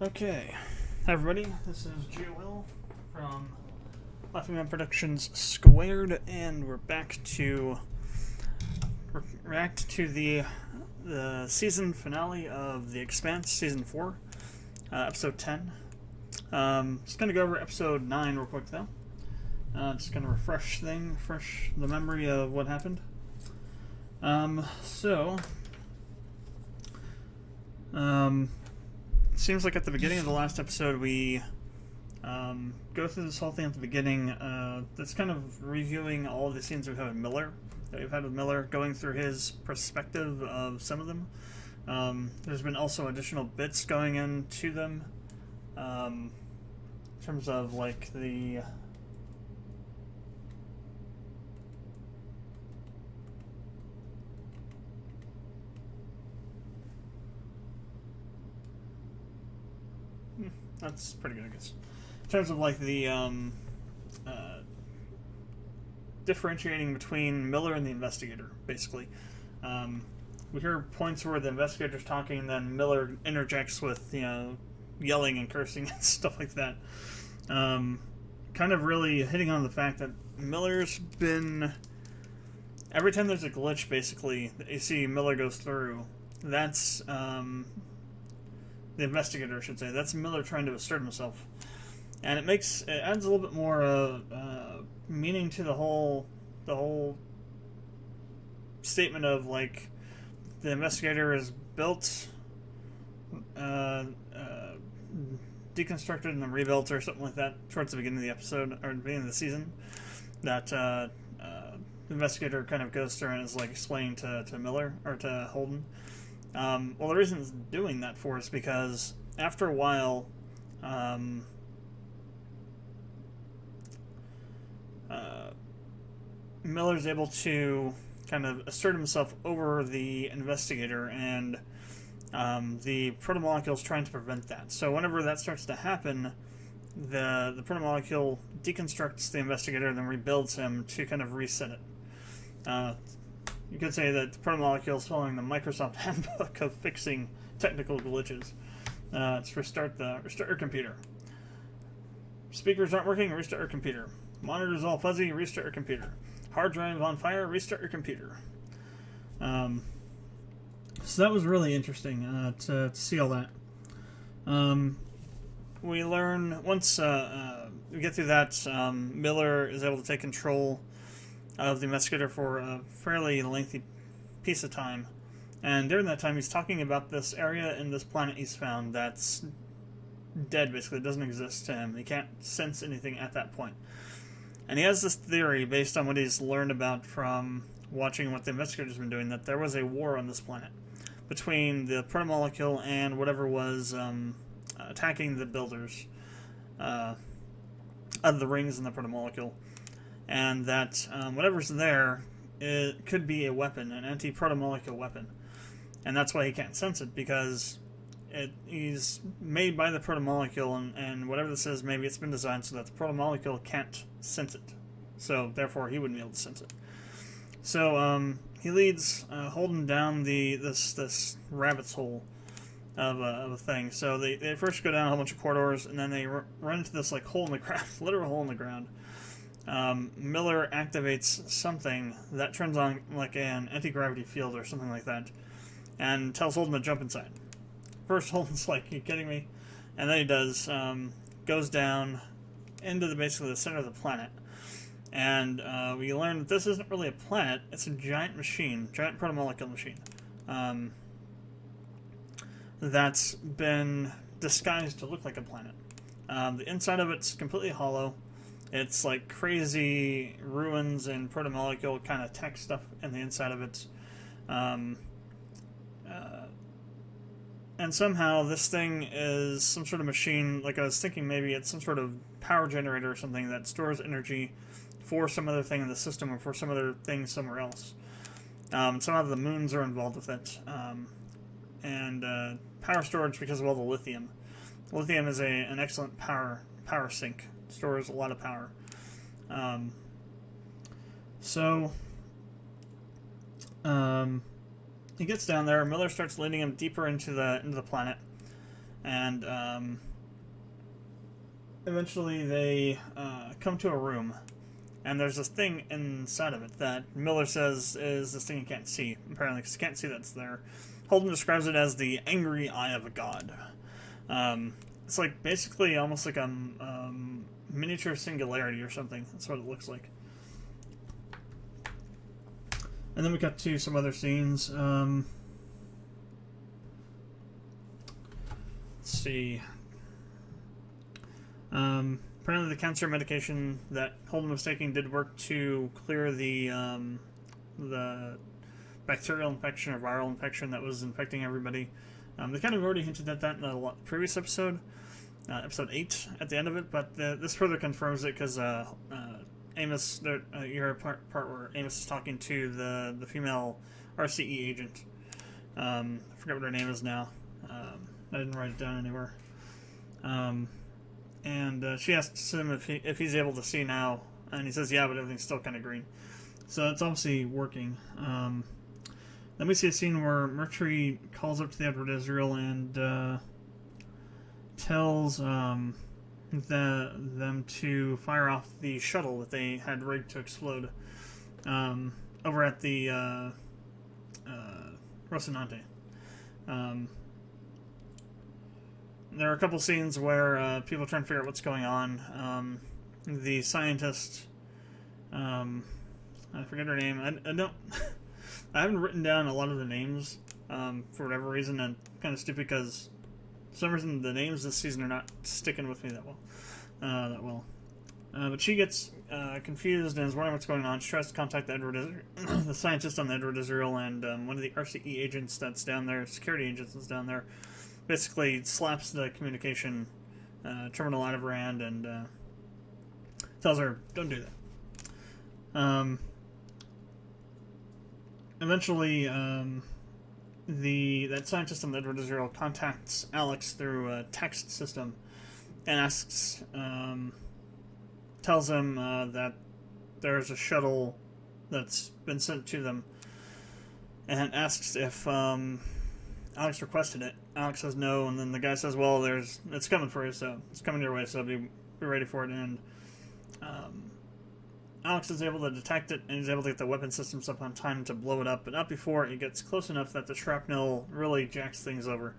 Okay, hi everybody, this is Will from Laughing Man Productions², and we're back to react to the season finale of the Expanse, season 4, episode 10. Just gonna go over episode 9 real quick though. Just gonna refresh the memory of what happened. Seems like at the beginning of the last episode we go through this whole thing at the beginning. That's kind of reviewing all of the scenes we've had with Miller. Going through his perspective of some of them. There's been also additional bits going into them in terms of like the that's pretty good, I guess. In terms of like the differentiating between Miller and the investigator, basically. We hear points where the investigator's talking, and then Miller interjects with, yelling and cursing and stuff like that. Kind of really hitting on the fact that Miller's been... Every time there's a glitch, basically, that you see Miller goes through, that's... the investigator, I should say. That's Miller trying to assert himself. And it adds a little bit more meaning to the whole statement of, like, the investigator is built, deconstructed and then rebuilt or something like that towards the beginning of the episode, or the beginning of the season. That the investigator kind of goes through and is, like, explaining to Miller, or to Holden. Well, the reason it's doing that for is because after a while, Miller's able to kind of assert himself over the investigator, and the protomolecule's trying to prevent that. So whenever that starts to happen, the protomolecule deconstructs the investigator and then rebuilds him to kind of reset it. You could say that the protomolecule is following the Microsoft handbook of fixing technical glitches. It's restart your computer. Speakers aren't working, restart your computer. Monitors all fuzzy, restart your computer. Hard drive on fire, restart your computer. So that was really interesting to see all that. We learn, once we get through that, Miller is able to take control of the investigator for a fairly lengthy piece of time. And during that time, he's talking about this area in this planet he's found that's dead, basically. It doesn't exist to him. He can't sense anything at that point. And he has this theory, based on what he's learned about from watching what the investigator's been doing, that there was a war on this planet between the protomolecule and whatever was attacking the builders of the rings in the protomolecule. And that whatever's there, it could be a weapon, an anti-protomolecule weapon. And that's why he can't sense it, because he's made by the protomolecule, and whatever this is, maybe it's been designed so that the protomolecule can't sense it. So, therefore, he wouldn't be able to sense it. So, he leads Holden down this rabbit's hole of a thing. So, they first go down a whole bunch of corridors, and then they run into this, like, hole in the ground, literal hole in the ground. Miller activates something that turns on, like, an anti-gravity field or something like that, and tells Holden to jump inside. First, Holden's like, "Are you kidding me?" And then he does, goes down into basically the center of the planet. And we learn that this isn't really a planet, it's a giant machine, giant protomolecule machine, that's been disguised to look like a planet. The inside of it's completely hollow. It's like crazy ruins and protomolecule kind of tech stuff in the inside of it. And somehow this thing is some sort of machine, like I was thinking maybe it's some sort of power generator or something that stores energy for some other thing in the system or for some other thing somewhere else. Somehow the moons are involved with it. And power storage because of all the lithium. Lithium is an excellent power sink. It stores a lot of power. He gets down there. Miller starts leading him deeper into the planet, and eventually they come to a room, and there's this thing inside of it that Miller says is this thing you can't see, apparently, because you can't see that's there. Holden describes it as the angry eye of a god. It's like basically almost like a miniature singularity or something. That's what it looks like. And then we cut to some other scenes. Let's see. Apparently the cancer medication that Holden was taking did work to clear the bacterial infection or viral infection that was infecting everybody. They kind of already hinted at that in the previous episode, episode 8 at the end of it, but this further confirms it because Amos, you hear a part where Amos is talking to the female RCE agent. I forget what her name is now. I didn't write it down anywhere. And she asks him if he's able to see now, and he says yeah, but everything's still kind of green. So it's obviously working. Then we see a scene where Mercury calls up to the Edward Israel and tells them to fire off the shuttle that they had rigged to explode over at the Rocinante. There are a couple scenes where people are trying to figure out what's going on. The scientist, I forget her name. I don't. I haven't written down a lot of the names for whatever reason, and kind of stupid because for some reason the names this season are not sticking with me that well. But she gets confused and is wondering what's going on. She tries to contact the scientist on the Edward Israel, and one of the RCE agents that's down there, security agents that's down there, basically slaps the communication terminal out of her hand and tells her, don't do that. Eventually, that scientist on the Edward Israel contacts Alex through a text system and asks, tells him that there's a shuttle that's been sent to them, and asks if Alex requested it. Alex says no, and then the guy says, well, it's coming for you, so it's coming your way, so be ready for it. And Alex is able to detect it, and he's able to get the weapon systems up on time to blow it up, but not before it gets close enough that the shrapnel really jacks things over.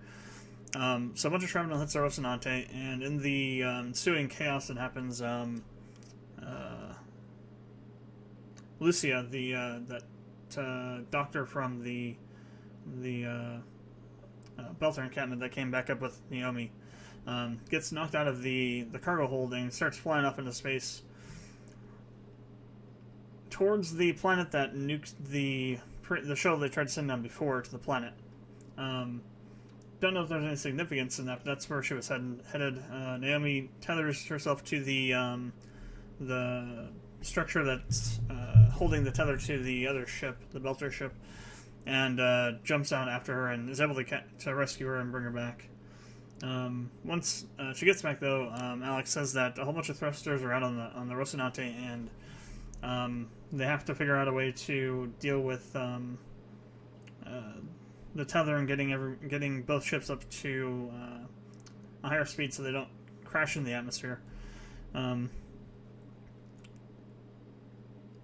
So a bunch of shrapnel hits the Rocinante, and in the ensuing chaos that happens, Lucia, that doctor from the Belter encampment that came back up with Naomi, gets knocked out of the cargo hold and starts flying off into space towards the planet that nuked the shuttle they tried to send down before to the planet. Don't know if there's any significance in that, but that's where she was headed. Naomi tethers herself to the structure that's holding the tether to the other ship, the Belter ship, and jumps out after her and is able to rescue her and bring her back. Once she gets back, though, Alex says that a whole bunch of thrusters are out on the Rocinante, and they have to figure out a way to deal with the tether and getting both ships up to a higher speed so they don't crash in the atmosphere.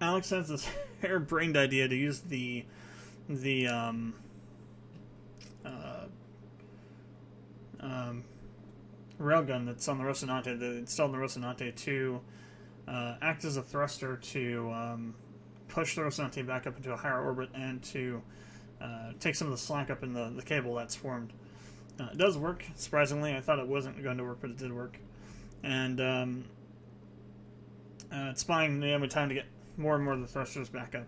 Alex has this harebrained idea to use the railgun that's on the Rocinante, that installed in the Rocinante, to act as a thruster to push the Rocinante back up into a higher orbit and to take some of the slack up in the cable that's formed. It does work, surprisingly. I thought it wasn't going to work, but it did work. And it's buying Naomi time to get more and more of the thrusters back up,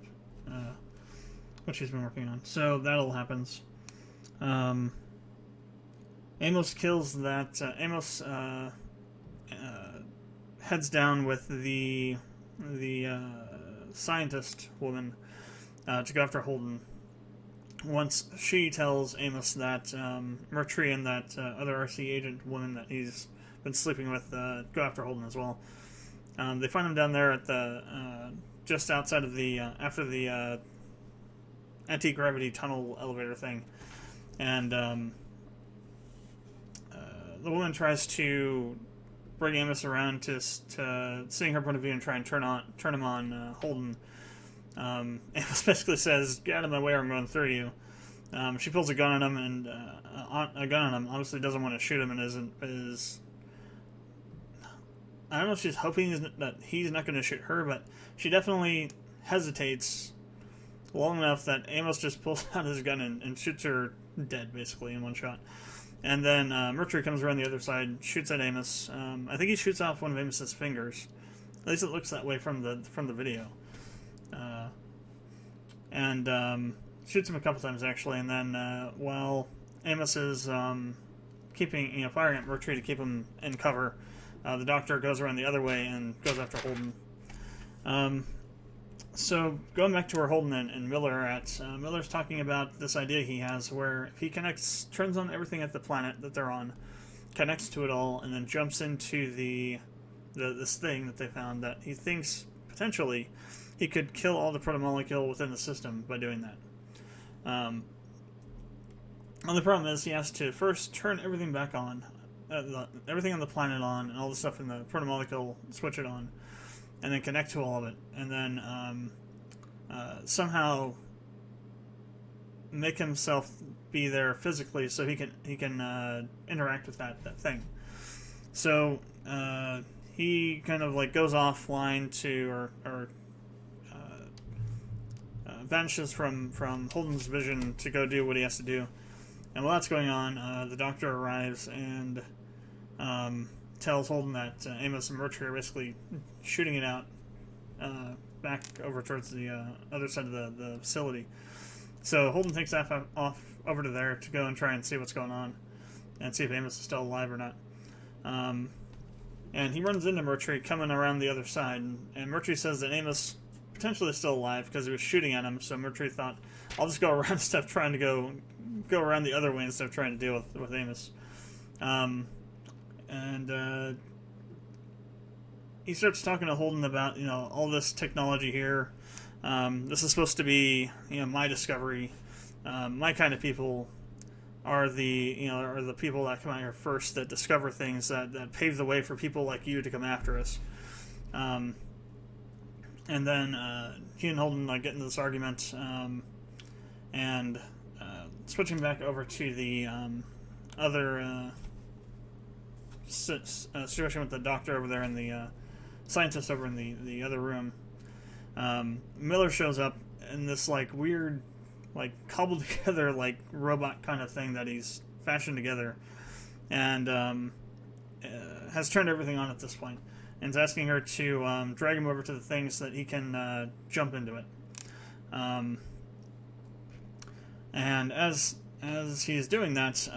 which she's been working on. So that all happens. Amos kills that. Amos heads down with the scientist woman to go after Holden. Once she tells Amos that Mercury and that other RC agent woman that he's been sleeping with go after Holden as well. They find him down there at the just outside of the after the anti-gravity tunnel elevator thing, and the woman tries to bring Amos around to seeing her point of view and try and turn him on Holden. Amos basically says, "Get out of my way, or I'm going through you." She pulls a gun on him, and obviously doesn't want to shoot him, and is I don't know if she's hoping that he's not going to shoot her, but she definitely hesitates long enough that Amos just pulls out his gun and shoots her dead, basically, in one shot. And then Mercury comes around the other side, shoots at Amos. I think he shoots off one of Amos's fingers. At least it looks that way from the video. And shoots him a couple times, actually. And then while Amos is firing at Mercury to keep him in cover, the doctor goes around the other way and goes after Holden. So going back to where Holden and Miller are at, Miller's talking about this idea he has where if he turns on everything at the planet that they're on, connects to it all, and then jumps into this thing that they found, that he thinks potentially he could kill all the protomolecule within the system by doing that. Only problem is he has to first turn everything back on, everything on the planet on, and all the stuff in the protomolecule, switch it on, and then connect to all of it, and then somehow make himself be there physically so he can interact with that thing. So he kind of like goes offline or vanishes from Holden's vision to go do what he has to do. And while that's going on, the doctor arrives and tells Holden that Amos and Mercury are basically shooting it out back over towards the other side of the facility. So Holden takes off over to there to go and try and see what's going on and see if Amos is still alive or not. And he runs into Mercury coming around the other side, and Mercury says that Amos potentially is still alive because he was shooting at him, so Mercury thought, I'll just go around instead of trying to go around the other way instead of trying to deal with Amos. And he starts talking to Holden about, all this technology here. This is supposed to be, my discovery. My kind of people are the people that come out here first, that discover things, that pave the way for people like you to come after us. And then he and Holden get into this argument, and switching back over to the other situation with the doctor over there and the scientist over in the other room. Miller shows up in this weird, cobbled together robot kind of thing that he's fashioned together, and has turned everything on at this point, and is asking her to drag him over to the thing so that he can jump into it. And as he's doing that,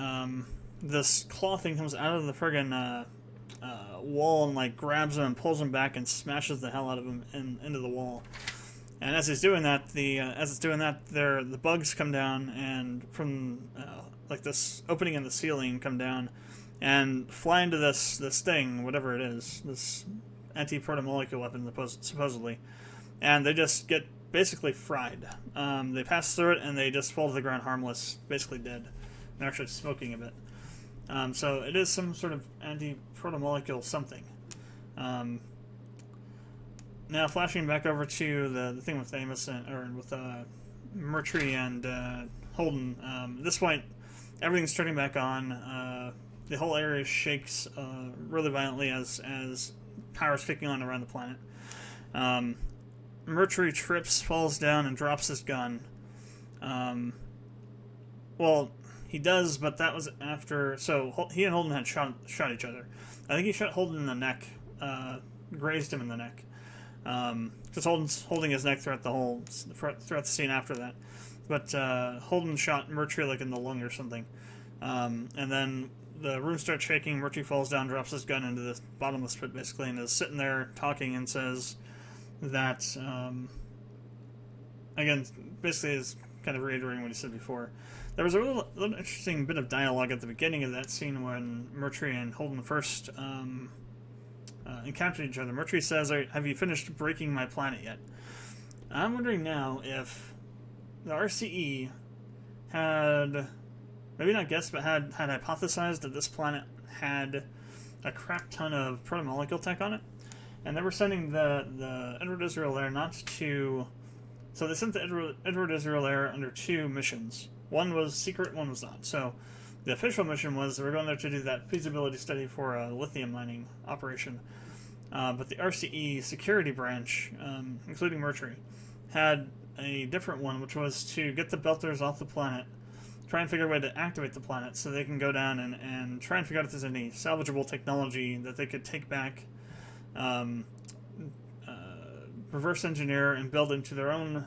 this claw thing comes out of the friggin' wall and grabs him and pulls him back and smashes the hell out of him into the wall. And as he's doing that, the bugs come down and from this opening in the ceiling come down and fly into this thing, whatever it is, this anti-protomolecule weapon supposedly, and they just get basically fried. They pass through it and they just fall to the ground harmless, basically dead. They're actually smoking a bit. So it is some sort of anti-protomolecule something. Now flashing back over to the thing with Amos with Mercury and Holden. At this point, everything's turning back on. The whole area shakes really violently as power's kicking on around the planet. Mercury trips, falls down, and drops his gun. Well, he does, but that was after. So he and Holden had shot each other. I think he shot Holden in the neck, grazed him in the neck. Because Holden's holding his neck throughout the scene after that. But Holden shot Mercury in the lung or something. And then the room starts shaking. Mercury falls down, drops his gun into the bottomless pit basically, and is sitting there talking and says that, again, basically is kind of reiterating what he said before. There was a little interesting bit of dialogue at the beginning of that scene when Mercury and Holden first encountered each other. Mercury says, "Have you finished breaking my planet yet?" I'm wondering now if the RCE had, maybe not guessed, but had hypothesized that this planet had a crap ton of protomolecule tech on it, and they were sending the Edward Israel there not to. So they sent the Edward Israel there under 2 missions. One was secret, one was not. So the official mission was they were going there to do that feasibility study for a lithium mining operation. But the RCE security branch, including Mercury, had a different one, which was to get the Belters off the planet, try and figure a way to activate the planet so they can go down and try and figure out if there's any salvageable technology that they could take back, reverse engineer, and build into their own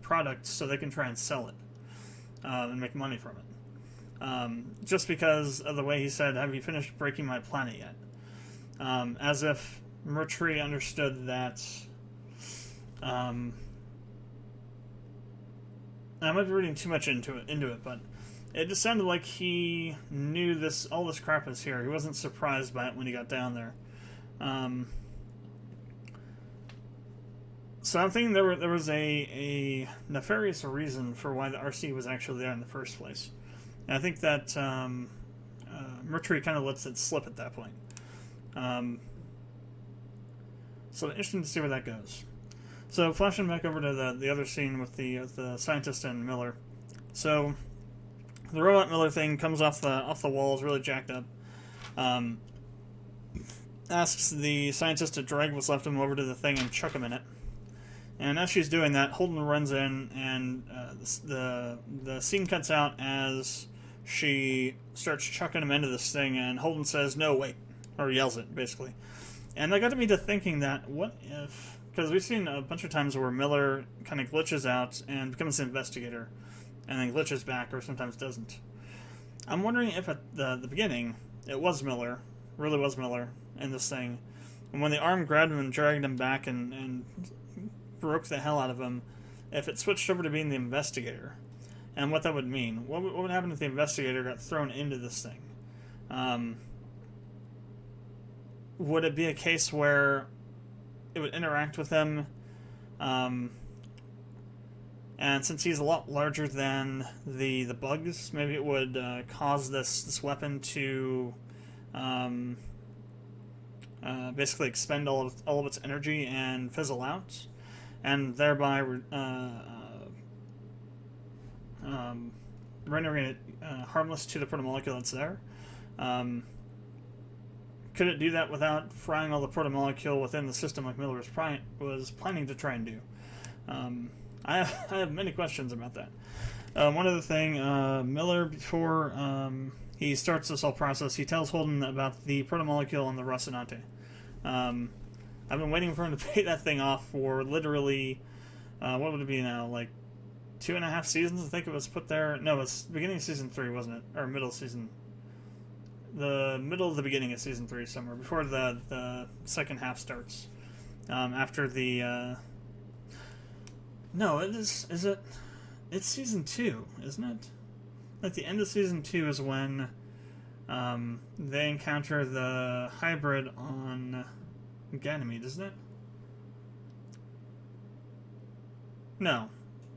products so they can try and sell it and make money from it. Just because of the way he said, "Have you finished breaking my planet yet?" As if Mercury understood that. I might be reading too much into it, but it just sounded like he knew all this crap is here. He wasn't surprised by it when he got down there. So I'm thinking there was a nefarious reason for why the RC was actually there in the first place. And I think that Mercury kind of lets it slip at that point. So interesting to see where that goes. So flashing back over to the other scene with the scientist and Miller. So the robot Miller thing comes off the walls, really jacked up. Asks the scientist to drag what's left of him over to the thing and chuck him in it. And as she's doing that, Holden runs in, and the scene cuts out as she starts chucking him into this thing, and Holden says, "No, wait," or yells it basically. And that got me to thinking that what if. Because we've seen a bunch of times where Miller kind of glitches out and becomes an investigator, and then glitches back, or sometimes doesn't. I'm wondering if at the beginning, it was Miller, really was Miller, in this thing, and when the arm grabbed him and dragged him back and broke the hell out of him, if it switched over to being the investigator, and what that would mean. What would happen if the investigator got thrown into this thing? Would it be a case where it would interact with him, and since he's a lot larger than the bugs, maybe it would cause this weapon to basically expend all of its energy and fizzle out, and thereby rendering it harmless to the protomolecule that's there. Could it do that without frying all the protomolecule within the system like Miller was planning to try and do? I have many questions about that. One other thing, Miller, before he starts this whole process, he tells Holden about the protomolecule and the Rocinante. I've been waiting for him to pay that thing off for literally, what would it be now, like 2.5 seasons, I think it was put there. No, it's beginning of season 3, wasn't it? Or middle of season. The middle of the beginning of season 3 somewhere, before the second half starts. After the, no, is it? It's season 2, isn't it? Like the end of season 2 is when they encounter the hybrid on Ganymede, isn't it? No,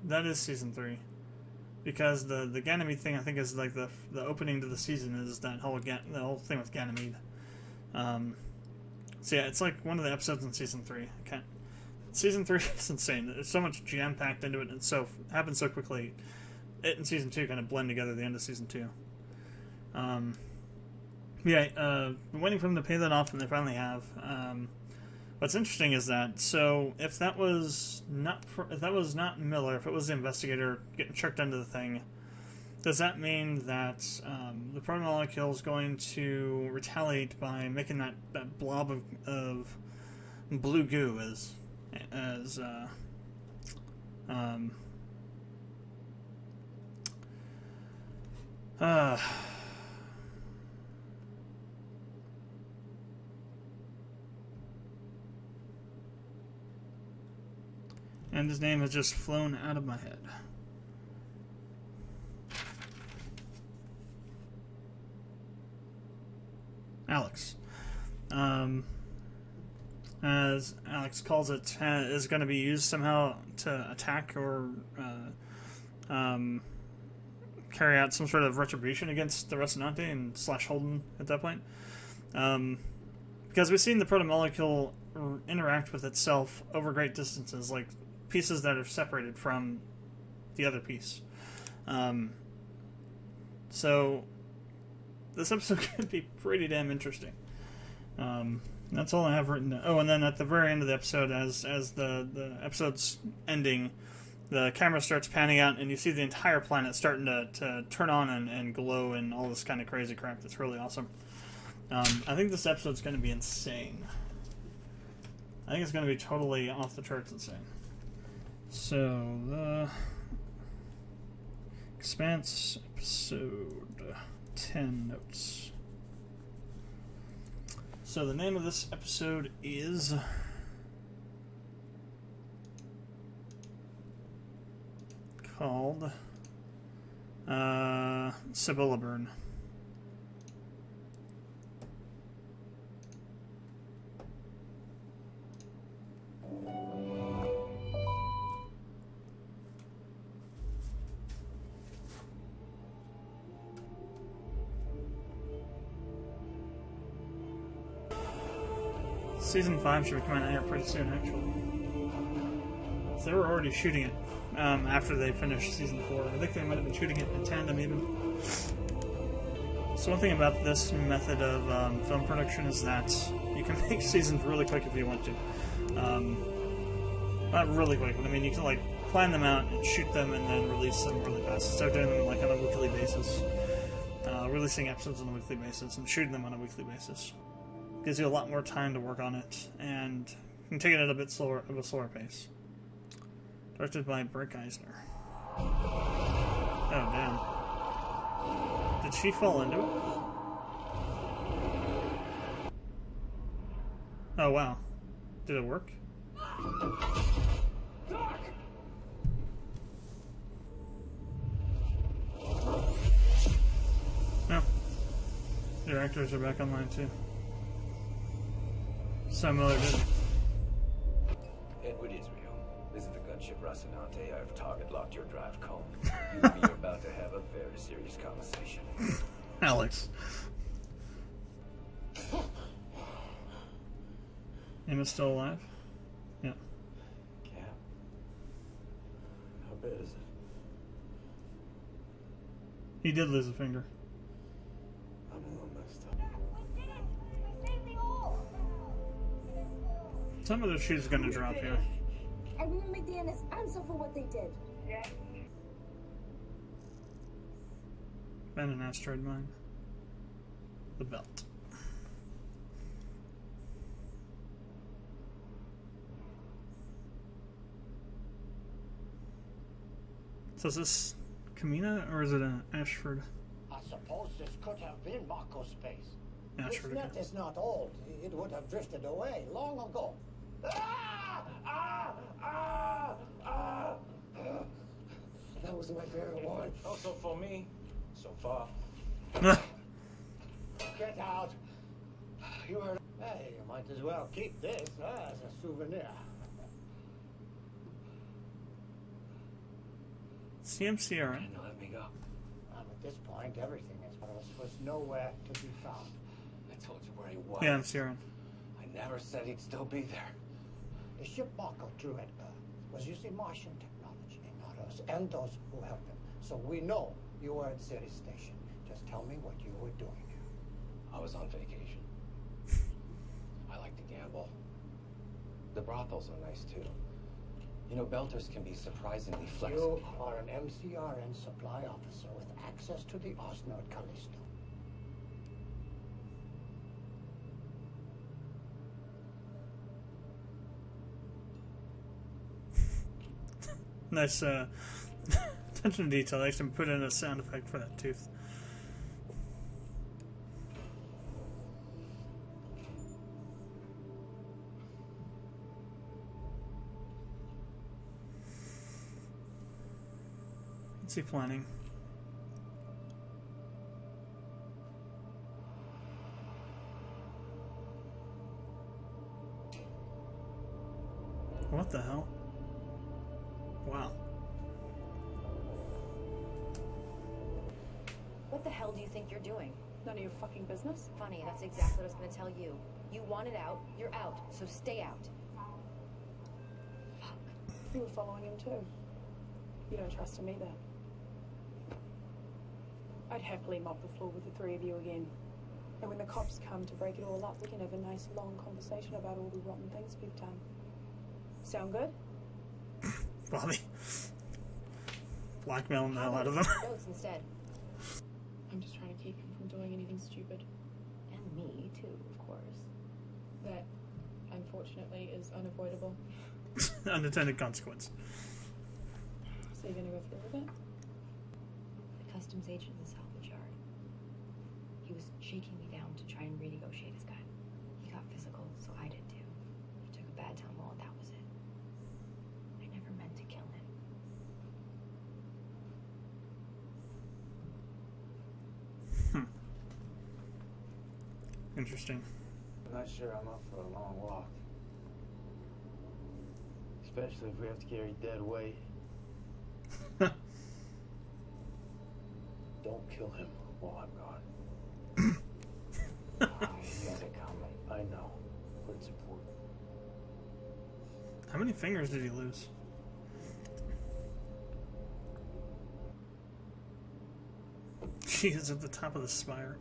that is season 3. Because the Ganymede thing, I think, is like the opening to the season is that the whole thing with Ganymede. So yeah, it's like one of the episodes in season 3. Season 3 is insane. There's so much jam packed into it, and it happens so quickly. It and season 2 kind of blend together at the end of season 2. Been waiting for them to pay that off, and they finally have. What's interesting is that, so if that was not Miller, if it was the investigator getting chucked into the thing, does that mean that the protomolecule is going to retaliate by making that blob of blue goo as and his name has just flown out of my head. Alex. As Alex calls it, is going to be used somehow to attack or carry out some sort of retribution against the Rocinante and slash Holden at that point. Because we've seen the protomolecule interact with itself over great distances, like pieces that are separated from the other piece. So this episode could be pretty damn interesting. That's all I have written down. Oh, and then at the very end of the episode, as the episode's ending, the camera starts panning out, and you see the entire planet starting to turn on and glow and all this kind of crazy crap. That's really awesome. I think this episode's going to be insane. I think it's going to be totally off the charts insane. So, the Expanse episode 10 notes. So the name of this episode is called Cibola Burn. Season 5 should be coming out here pretty soon, actually. So they were already shooting it after they finished Season 4. I think they might have been shooting it in tandem, even. So one thing about this method of film production is that you can make seasons really quick if you want to. Not really quick, but I mean, you can, like, plan them out and shoot them and then release them really fast. Start doing them, like, on a weekly basis. Releasing episodes on a weekly basis and shooting them on a weekly basis. Gives you a lot more time to work on it, and you can take it at a bit slower of a slower pace. Directed by Brick Eisner. Oh damn! Did she fall into it? Oh wow! Did it work? No. Your actors are back online too. Sam Miller did it. Edward Israel, this is the gunship Rocinante. I've target locked your drive cone. You and me are about to have a very serious conversation. Alex. Emma's still alive? Yeah. Yeah. How bad is it? He did lose a finger. I'm a little messed up. Some of the shoes are gonna drop here. And we will make the NS answer for what they did. Yeah. Found an asteroid mine. The belt. So is this Kamina or is it Ashford? I suppose this could have been Mako space. Ashford. This net is not old. It would have drifted away long ago. Ah! Ah! Ah! Ah! That was my favorite one. Also for me, so far. Get out. You heard. Hey, you might as well keep this as a souvenir. CMCRN. Let me go. At this point, everything was nowhere to be found. I told you where he was. Yeah, MCRN. I never said he'd still be there. The ship Mako threw at Earth was using Martian technology, not us, and those who helped him. So we know you were at Ceres Station. Just tell me what you were doing here. I was on vacation. I like to gamble. The brothels are nice too. You know, Belters can be surprisingly flexible. You are an MCRN supply officer with access to the Osnode Callisto. Nice attention to detail. I actually put in a sound effect for that tooth. What's he planning? What the hell? Wow. What the hell do you think you're doing? None of your fucking business. Funny, that's exactly what I was gonna tell you. You wanted out, you're out, so stay out. Fuck. You were following him too. You don't trust him either. I'd happily mop the floor with the three of you again. And when the cops come to break it all up, we can have a nice long conversation about all the rotten things we've done. Sound good? Bobby. Blackmailing the hell out of them. Notes instead. I'm just trying to keep him from doing anything stupid. And me too, of course. That, unfortunately, is unavoidable. Unintended consequence. So you're gonna go through with it? The customs agent in the salvage yard. He was shaking me down to try and renegotiate his gun. He got physical, so I did too. He took a bad tumble and that was it. I never meant to kill him. Interesting. I'm not sure I'm up for a long walk. Especially if we have to carry dead weight. Don't kill him while I'm gone. He has it coming. I know, but it's important. How many fingers did he lose? He's at the top of the spire.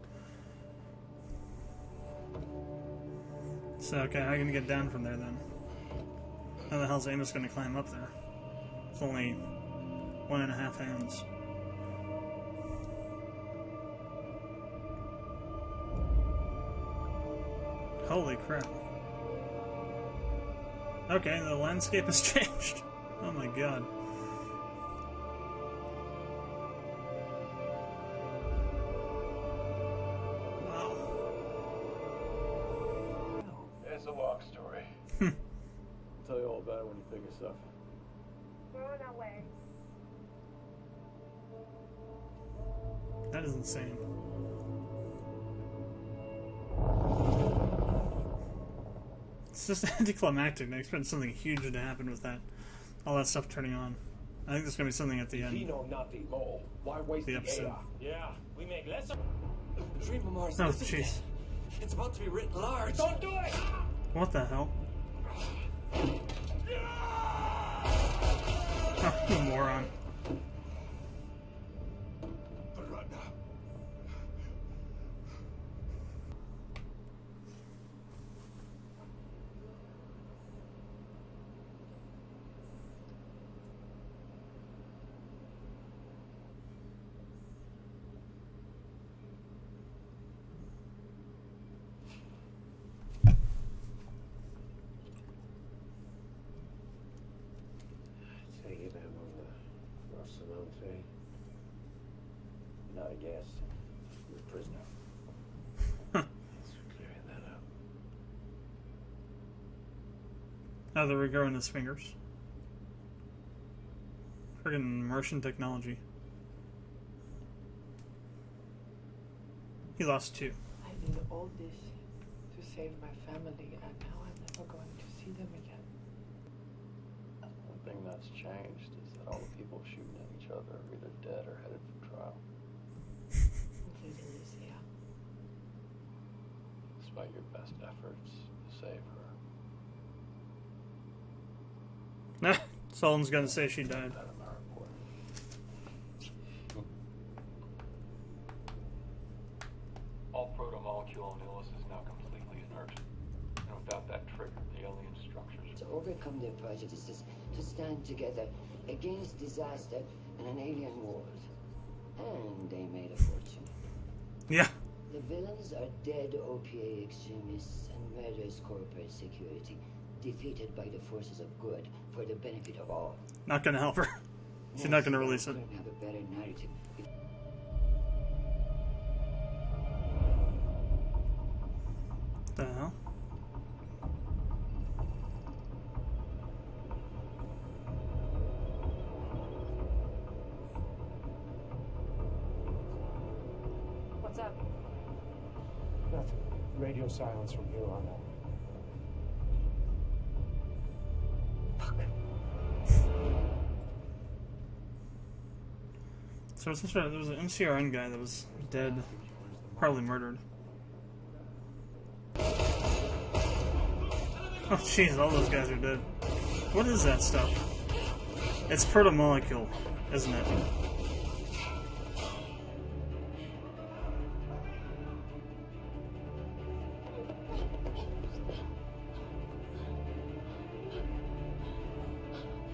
So, okay, how are you gonna get down from there then? How the hell's Amos gonna climb up there? It's only 1.5 hands. Holy crap. Okay, the landscape has changed. Oh my god. Wow. It's a long story. Hmm. I'll tell you all about it when you pick us up. We're on our way. That is insane. It's just anticlimactic. I expect something huge to happen with that. All that stuff turning on. I think there's going to be something at the end. Vino, not the mole. Why waste The the episode. AI? Yeah, we make less of... The dream of Mars. Oh, jeez. It's about to be written large. Don't do it! What the hell? Oh, you moron. But right now. Taking him on the Rocinante. Not a guess. You're a prisoner. Thanks for clearing that up. Oh, they're regrowing his fingers. Friggin' Martian technology. He lost 2. I did all this to save my family, and now I'm never going to see them again. One thing that's changed is that all the people shooting at each other are either dead or headed for trial. Including Lucia. Despite your best efforts to save her. Solon's gonna say she died. That in our report. All proto-molecule on Illis is now completely inert. And without that trigger, the alien structures... To overcome their prejudices, to stand together against disaster and an alien world. And they made a fortune. Yeah. The villains are dead OPA extremists and murderous corporate security, defeated by the forces of good for the benefit of all. Not gonna help her. She's not gonna release it. Couldn't have a better narrative. What the hell? What's up? Nothing. Radio silence from here on out. So there was an MCRN guy that was dead, probably murdered. Oh jeez, all those guys are dead. What is that stuff? It's protomolecule, isn't it?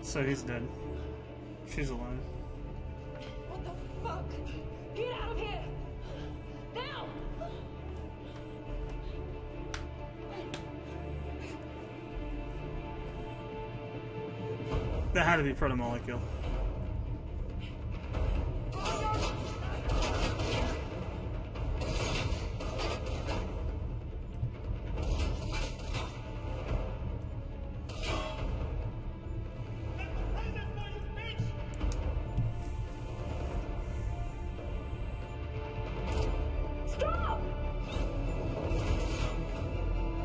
So he's dead. She's alive. What the fuck? Get out of here! Now! That had to be protomolecule. Stop!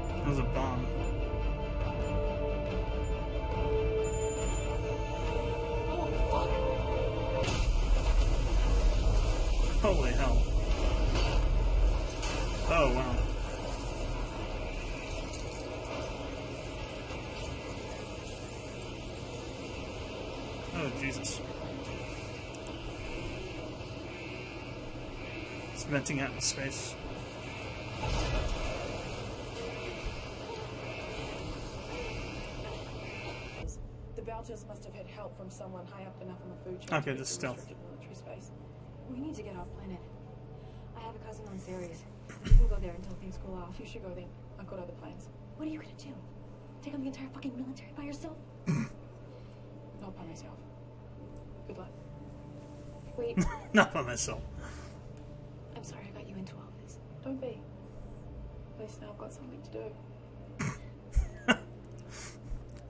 That was a bomb. Holy hell. Oh, wow. Oh, Jesus. It's venting out in space. The Belchers must have had help from someone high up enough on the food chain. Okay, to just get to stealth. restricted military space. We need to get off planet. I have a cousin on Ceres. We can go there until things cool off. You should go then. I've got other plans. What are you gonna do? Take on the entire fucking military by yourself? Not by myself. Good luck. Wait, Not by myself. I'm sorry I got you into all this. Don't be. At least now I've got something to do. At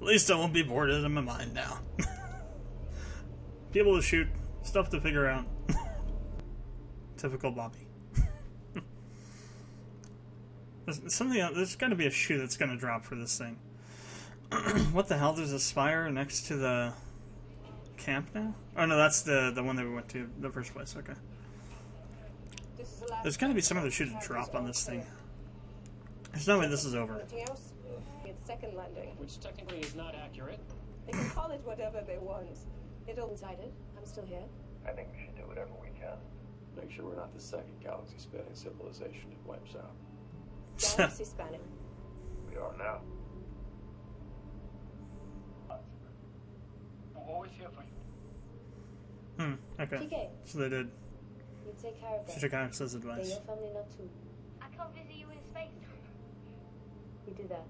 least I won't be bored out of my mind now. People to shoot, stuff to figure out. Typical Bobby. There's got to be a shoe that's going to drop for this thing. What the hell? There's a spire next to the camp now? Oh no, that's the one that we went to the first place. Okay. There's got to be some other shoe to drop on this thing. There's no way this is over. Anything else? It's second landing. Which technically is not accurate. They can call it whatever they want. It'll... Decided. I'm still here. I think we should do whatever we can. Make sure we're not the second galaxy-spanning civilization it wipes out. Galaxy spanning. We are now. I'm always here for you. Okay. TK, So they did. you take care of them. She took Axel's They're advice. your family now too. I can't visit you in space. We do that.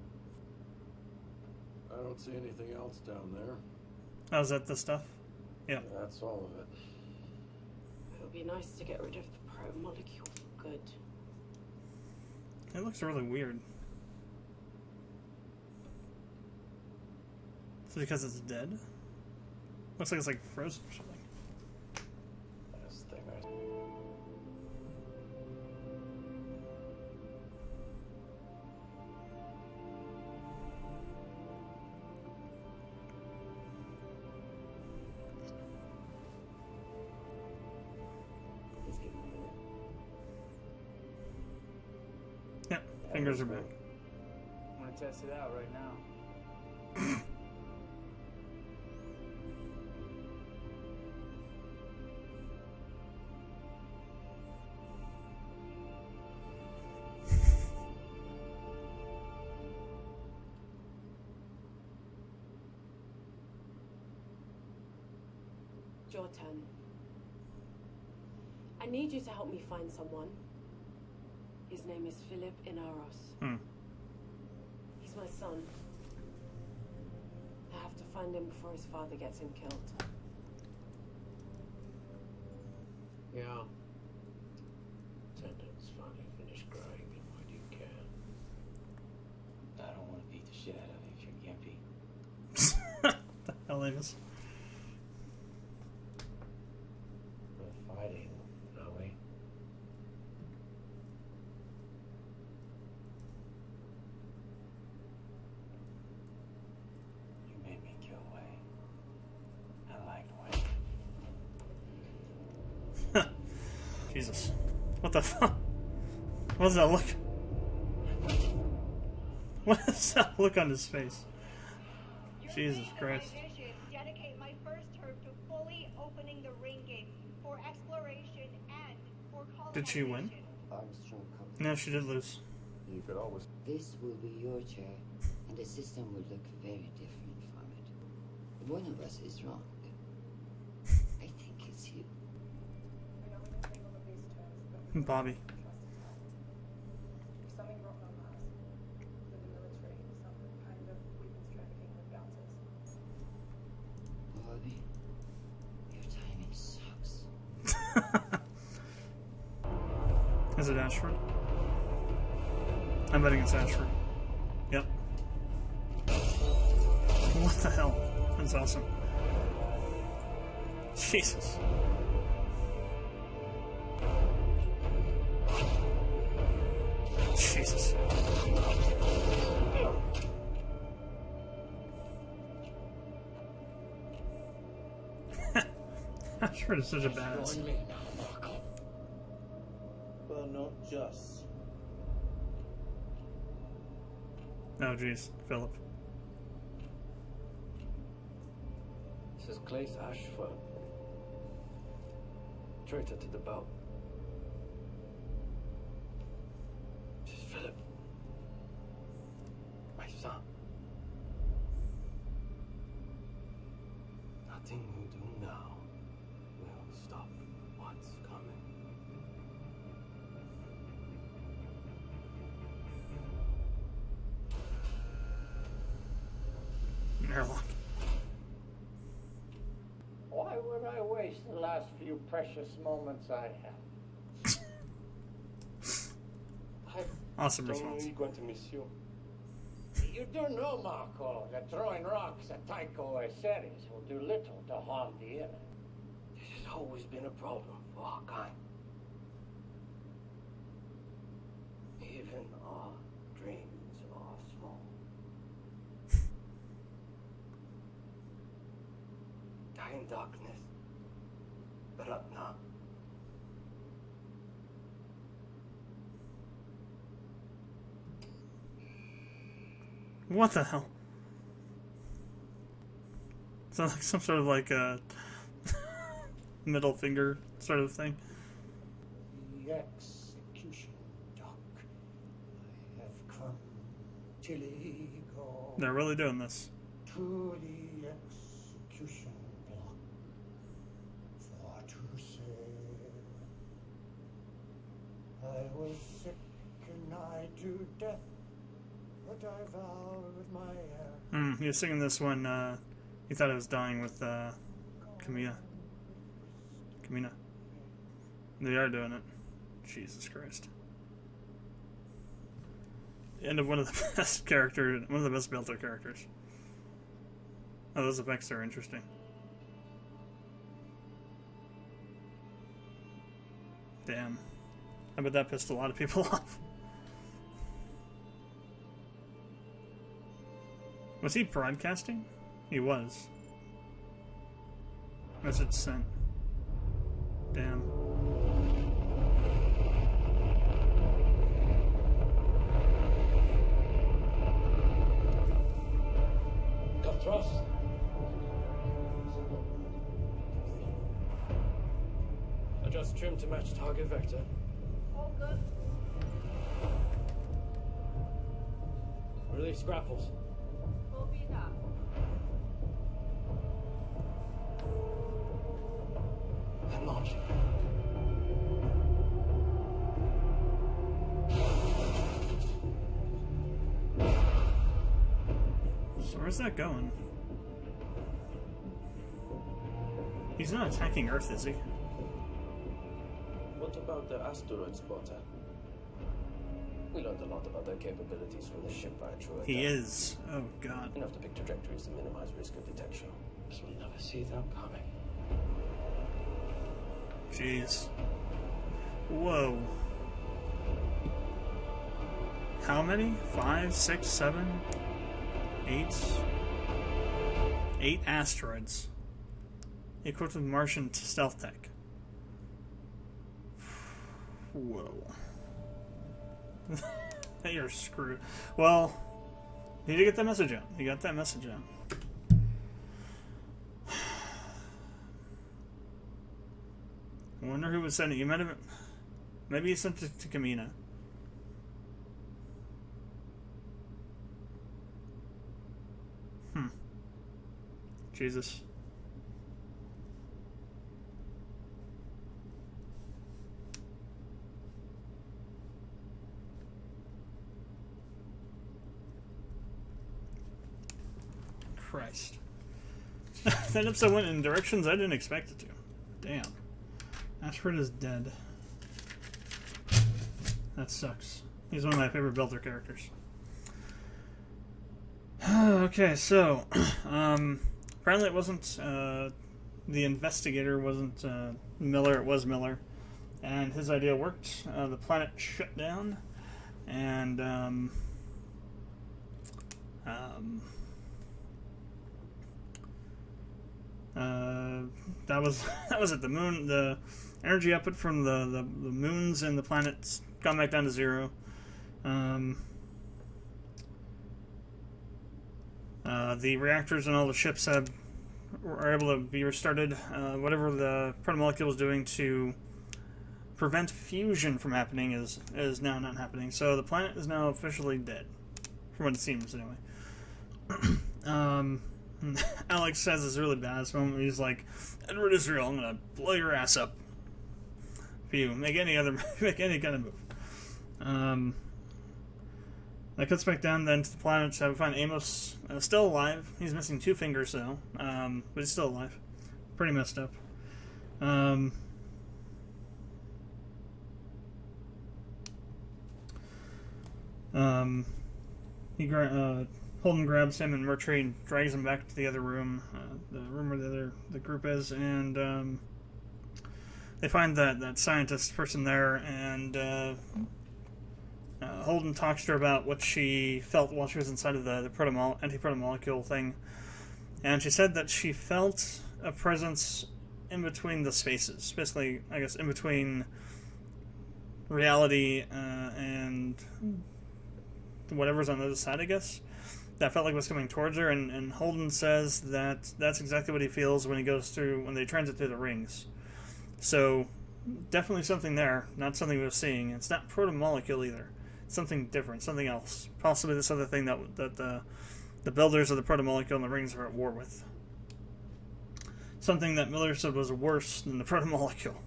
I don't see anything else down there. Oh, is that the stuff? Yeah. That's all of it. It would be nice to get rid of the pro-molecule for good. It looks really weird. Is it because it's dead? Looks like it's like frozen or something. This thing I... Just give me a minute. Yep, fingers are back. I'm gonna test it out right now. Your turn. I need you to help me find someone. His name is Philip Inaros. He's my son. I have to find him before his father gets him killed. Yeah. Tendon's finally finished growing, and why do you care? I don't want to beat the shit out of you if you're gimpy. The hell is? We're fighting, are we? You made me kill Wayne. I liked Wayne. Jesus. What the fuck? What's that look? What is that look on his face? Jesus Christ. Dedicate my first term to fully opening the ring gates for exploration and for colonization. Did she win? Armstrong Company. No, she did lose. You could always... This will be your chair, and the system will look very different from it. One of us is wrong. I think it's you. Bobby. There's something wrong on Mars with the military, some kind of weapons trafficking with bouncers. Bobby, your timing sucks. Is it Ashford? I'm betting it's Ashford. Yep. What the hell? That's awesome. Jesus. Jesus. Ashford is such a badass. Join me now, Marco. Well, not just. Oh, jeez. Philip. This is Claes Ashford. Traitor to the belt. This is Philip. My son. Nothing we do now will stop what's coming. Airlock. Why would I waste the last few precious moments I have? Awesome I'm response. only going to miss you. You do know, Marco, that throwing rocks at Tycho Ceres will do little to harm the enemy. This has always been a problem for our kind. Even our dreams are small. Die in darkness, but up now. What the hell? Sounds like some sort of like a middle finger sort of thing. The execution dock. I have come to go. They're really doing this. To the execution block. For to say I was sick and nigh to death. But I vowed with my hair. He was singing this when he thought he was dying with Camina. They are doing it. Jesus Christ. The end of one of the best characters, one of the best built-up characters. Oh, those effects are interesting. Damn. I bet that pissed a lot of people off. Was he broadcasting? He was. Message sent. Damn. Got thrust. Adjust trim to match target vector. All good. Release grapples. Copy that. And launch. So where's that going? He's not attacking Earth, is he? What about the asteroid spotter? We learned a lot about their capabilities from the ship I drew. He is. Oh, God. Enough to pick trajectories to minimize risk of detection. So we'll never see them coming. Jeez. Whoa. How many? 5, 6, 7, 8? 8 asteroids. Equipped with Martian stealth tech. Whoa. You're screwed. Well, you need to get that message out. You got that message out. I wonder who was sending it. You might have... Maybe you sent it to Kamina. Jesus. Christ. That episode went in directions I didn't expect it to. Damn. Ashford is dead. That sucks. He's one of my favorite Belter characters. Okay, so apparently it wasn't the investigator wasn't Miller, it was Miller, and his idea worked. The planet shut down, and that was it. The moon, the energy output from the moons and the planets gone back down to zero. The reactors and all the ships are able to be restarted. Whatever the protomolecule was doing to prevent fusion from happening is now not happening. So the planet is now officially dead, from what it seems anyway. Alex has this really badass moment where he's like, "Edward Israel, I'm gonna blow your ass up if you make any kind of move." That cuts back down then to the planet. So we find Amos still alive. He's missing 2 fingers though, but he's still alive. Pretty messed up. Holden grabs him and Murtry drags him back to the other room, the room where the group is, and they find that scientist person there, and Holden talks to her about what she felt while she was inside of the anti-protomolecule thing, and she said that she felt a presence in between the spaces, basically, I guess, in between reality and whatever's on the other side, I guess. That felt like was coming towards her, and Holden says that that's exactly what he feels when they transit through the rings. So, definitely something there, not something we were seeing. It's not protomolecule either. It's something different, something else. Possibly this other thing that the builders of the protomolecule and the rings are at war with. Something that Miller said was worse than the protomolecule.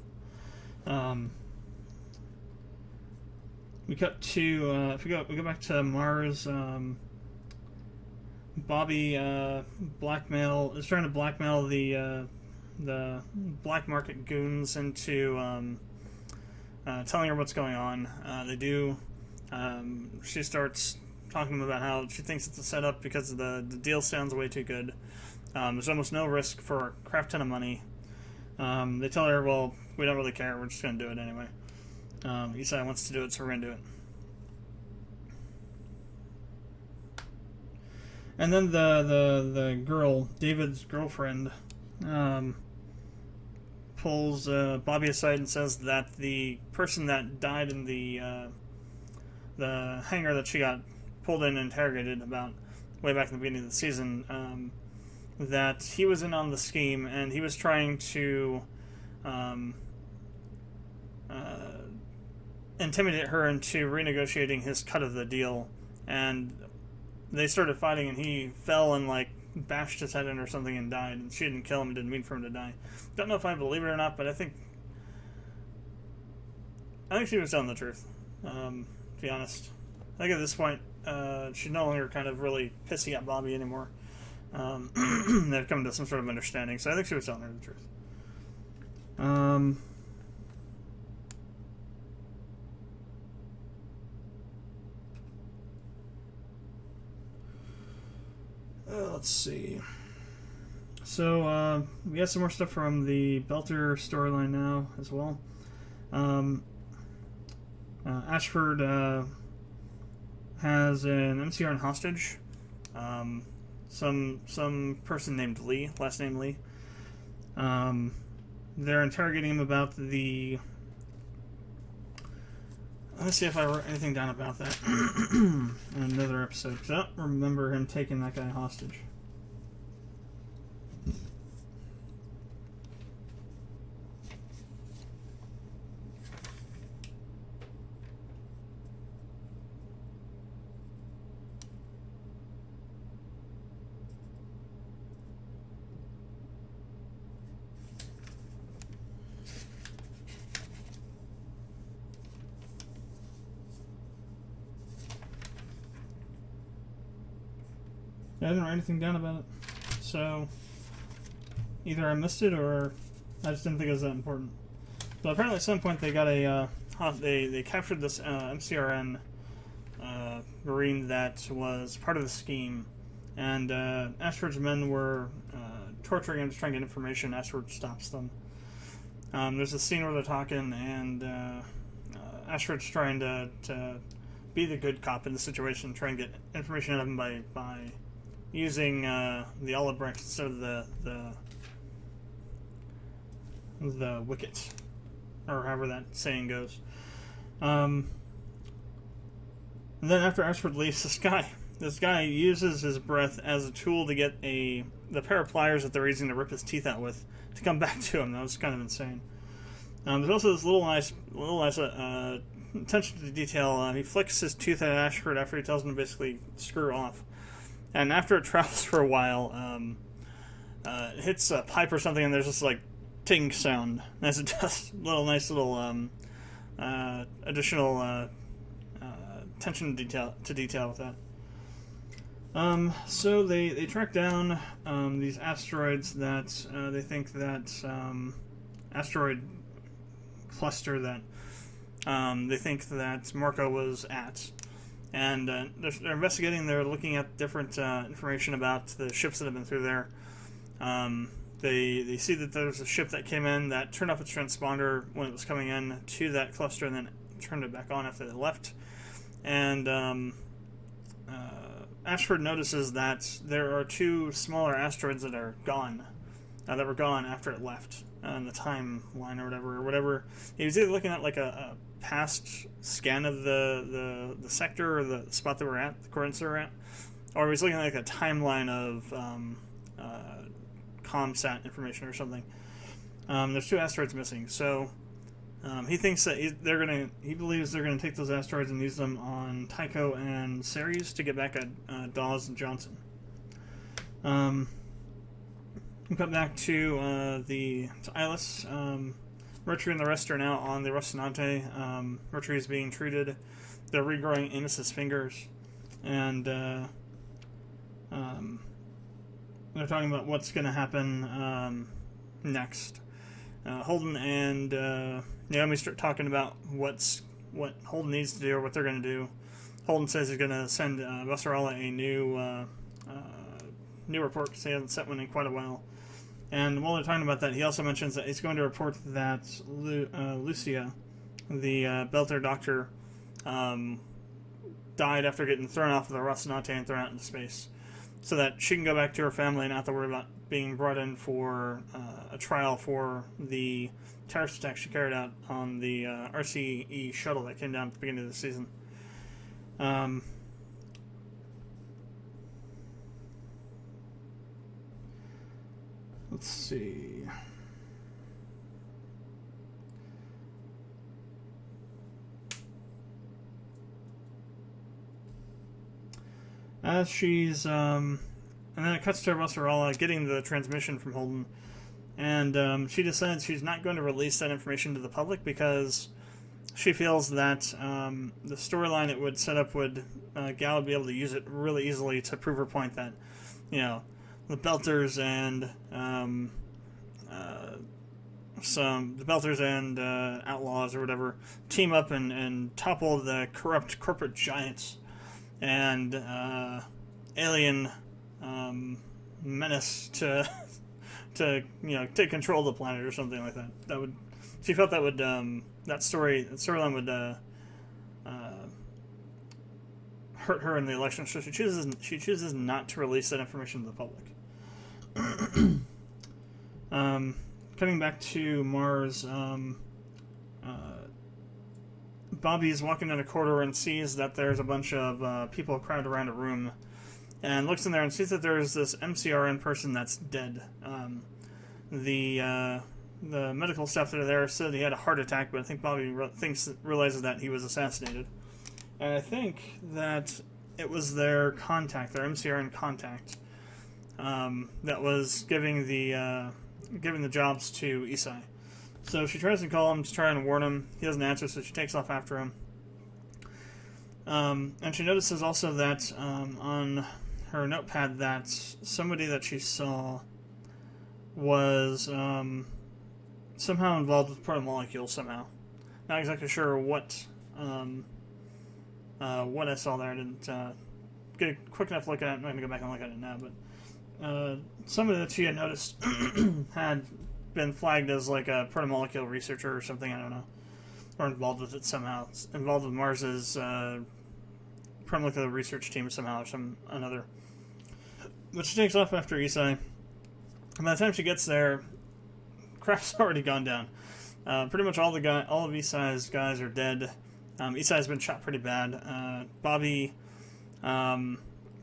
We cut to we go back to Mars. Bobby is trying to blackmail the black market goons into telling her what's going on. They do. She starts talking to them about how she thinks it's a setup because the deal sounds way too good. There's almost no risk for a crap ton of money. They tell her, well, we don't really care, we're just going to do it anyway. Isai wants to do it, so we're going to do it. And then the girl, David's girlfriend, pulls Bobby aside and says that the person that died in the hangar that she got pulled in and interrogated about way back in the beginning of the season, that he was in on the scheme and he was trying to intimidate her into renegotiating his cut of the deal, and they started fighting and he fell and bashed his head in or something and died, and she didn't kill him, didn't mean for him to die. Don't know if I believe it or not, but I think she was telling the truth, to be honest. I think at this point she's no longer kind of really pissy at Bobby anymore. They've come to some sort of understanding, so I think she was telling her the truth. Let's see. So we got some more stuff from the Belter storyline now as well. Ashford has an MCR hostage. Some person named Lee, last name Lee. They're interrogating him about the let's see if I wrote anything down about that in another episode, because I don't remember him taking that guy hostage. I didn't write anything down about it, so either I missed it or I just didn't think it was that important. But apparently at some point they got a they captured this MCRN Marine that was part of the scheme, and Ashford's men were torturing him to try and get information. Ashford stops them. There's a scene where they're talking, and Ashford's trying to be the good cop in the situation, try and get information out of him by using the olive branch instead of the wicket, or however that saying goes. And then after Ashford leaves, this guy uses his breath as a tool to get the pair of pliers that they're using to rip his teeth out with to come back to him. That was kind of insane. There's also this little nice attention to detail. He flicks his tooth at Ashford after he tells him to basically screw off. And after it travels for a while, it hits a pipe or something, and there's this like ting sound as it does. Nice little additional attention to detail with that. So they track down these asteroids that they think that asteroid cluster that they think that Marco was at. And they're investigating. They're looking at different information about the ships that have been through there. They see that there's a ship that came in that turned off its transponder when it was coming in to that cluster, and then turned it back on after they left. And Ashford notices that there are two smaller asteroids that are gone, that were gone after it left on the timeline or whatever. He was either looking at like a past scan of the sector or the spot that we're at, the coordinates that we're at, or he's looking at like a timeline of ComSat information or something. There's two asteroids missing, so he thinks that he believes they're gonna take those asteroids and use them on Tycho and Ceres to get back at Dawes and Johnson. We come back to Ilis. Mercury and the rest are now on the Rocinante. Mercury is being treated. They're regrowing Amos's fingers, and they're talking about what's going to happen next. Holden and Naomi start talking about what Holden needs to do or what they're going to do. Holden says he's going to send Vasarala a new report because he hasn't sent one in quite a while. And while they're talking about that, he also mentions that he's going to report that Lucia, the Belter doctor, died after getting thrown off of the Rocinante and thrown out into space, so that she can go back to her family and not have to worry about being brought in for a trial for the terrorist attack she carried out on the RCE shuttle that came down at the beginning of the season. Let's see. As she's, and then it cuts to Vasarala getting the transmission from Holden, and she decides she's not going to release that information to the public because she feels that the storyline it would set up would Gal would be able to use it really easily to prove her point that, the Belters and the Belters and outlaws or whatever team up and topple the corrupt corporate giants and alien menace to take control of the planet or something like that. She felt that would that storyline would hurt her in the election, so she chooses not to release that information to the public. Coming back to Mars, Bobby's walking in a corridor and sees that there's a bunch of people crowded around a room, and looks in there and sees that there's this MCRN person that's dead. The medical staff that are there said he had a heart attack, but I think Bobby realizes that he was assassinated. And I think that it was their contact, their MCRN contact, that was giving the jobs to Isai. So she tries to call him to try and warn him. He doesn't answer, so she takes off after him. And she notices also that on her notepad that somebody that she saw was somehow involved with protomolecules somehow. Not exactly sure what I saw there. I didn't get a quick enough look at it. I'm not going to go back and look at it now, but somebody that she had noticed had been flagged as like a protomolecule researcher or something, I don't know, or involved with it somehow. It's involved with Mars's protomolecular research team somehow or another. But she takes off after Isai. And by the time she gets there, crap's already gone down. Pretty much all of Isai's guys are dead. Isai's been shot pretty bad. Bobby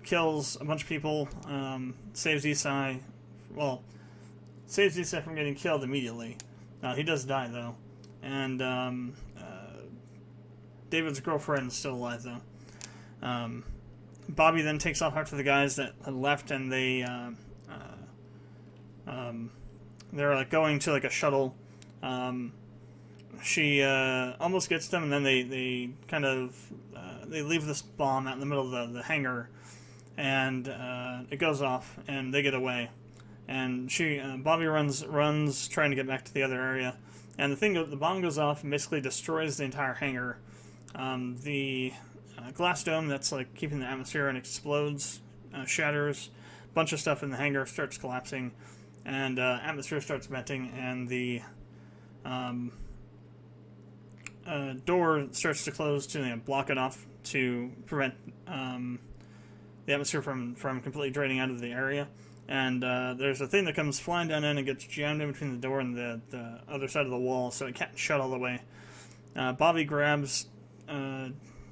kills a bunch of people, saves Isai. Well, saves Isai from getting killed immediately. He does die, though. And David's girlfriend is still alive, though. Bobby then takes off after the guys that had left, and they're like going to like a shuttle. She almost gets them, and then they kind of they leave this bomb out in the middle of the hangar, and it goes off, and they get away. And Bobby runs trying to get back to the other area, and the bomb goes off and basically destroys the entire hangar. The glass dome that's like keeping the atmosphere and explodes, shatters. A bunch of stuff in the hangar starts collapsing, and atmosphere starts venting, and the door starts to close to block it off to prevent the atmosphere from completely draining out of the area. And there's a thing that comes flying down in and gets jammed in between the door and the other side of the wall, so it can't shut all the way. Bobby grabs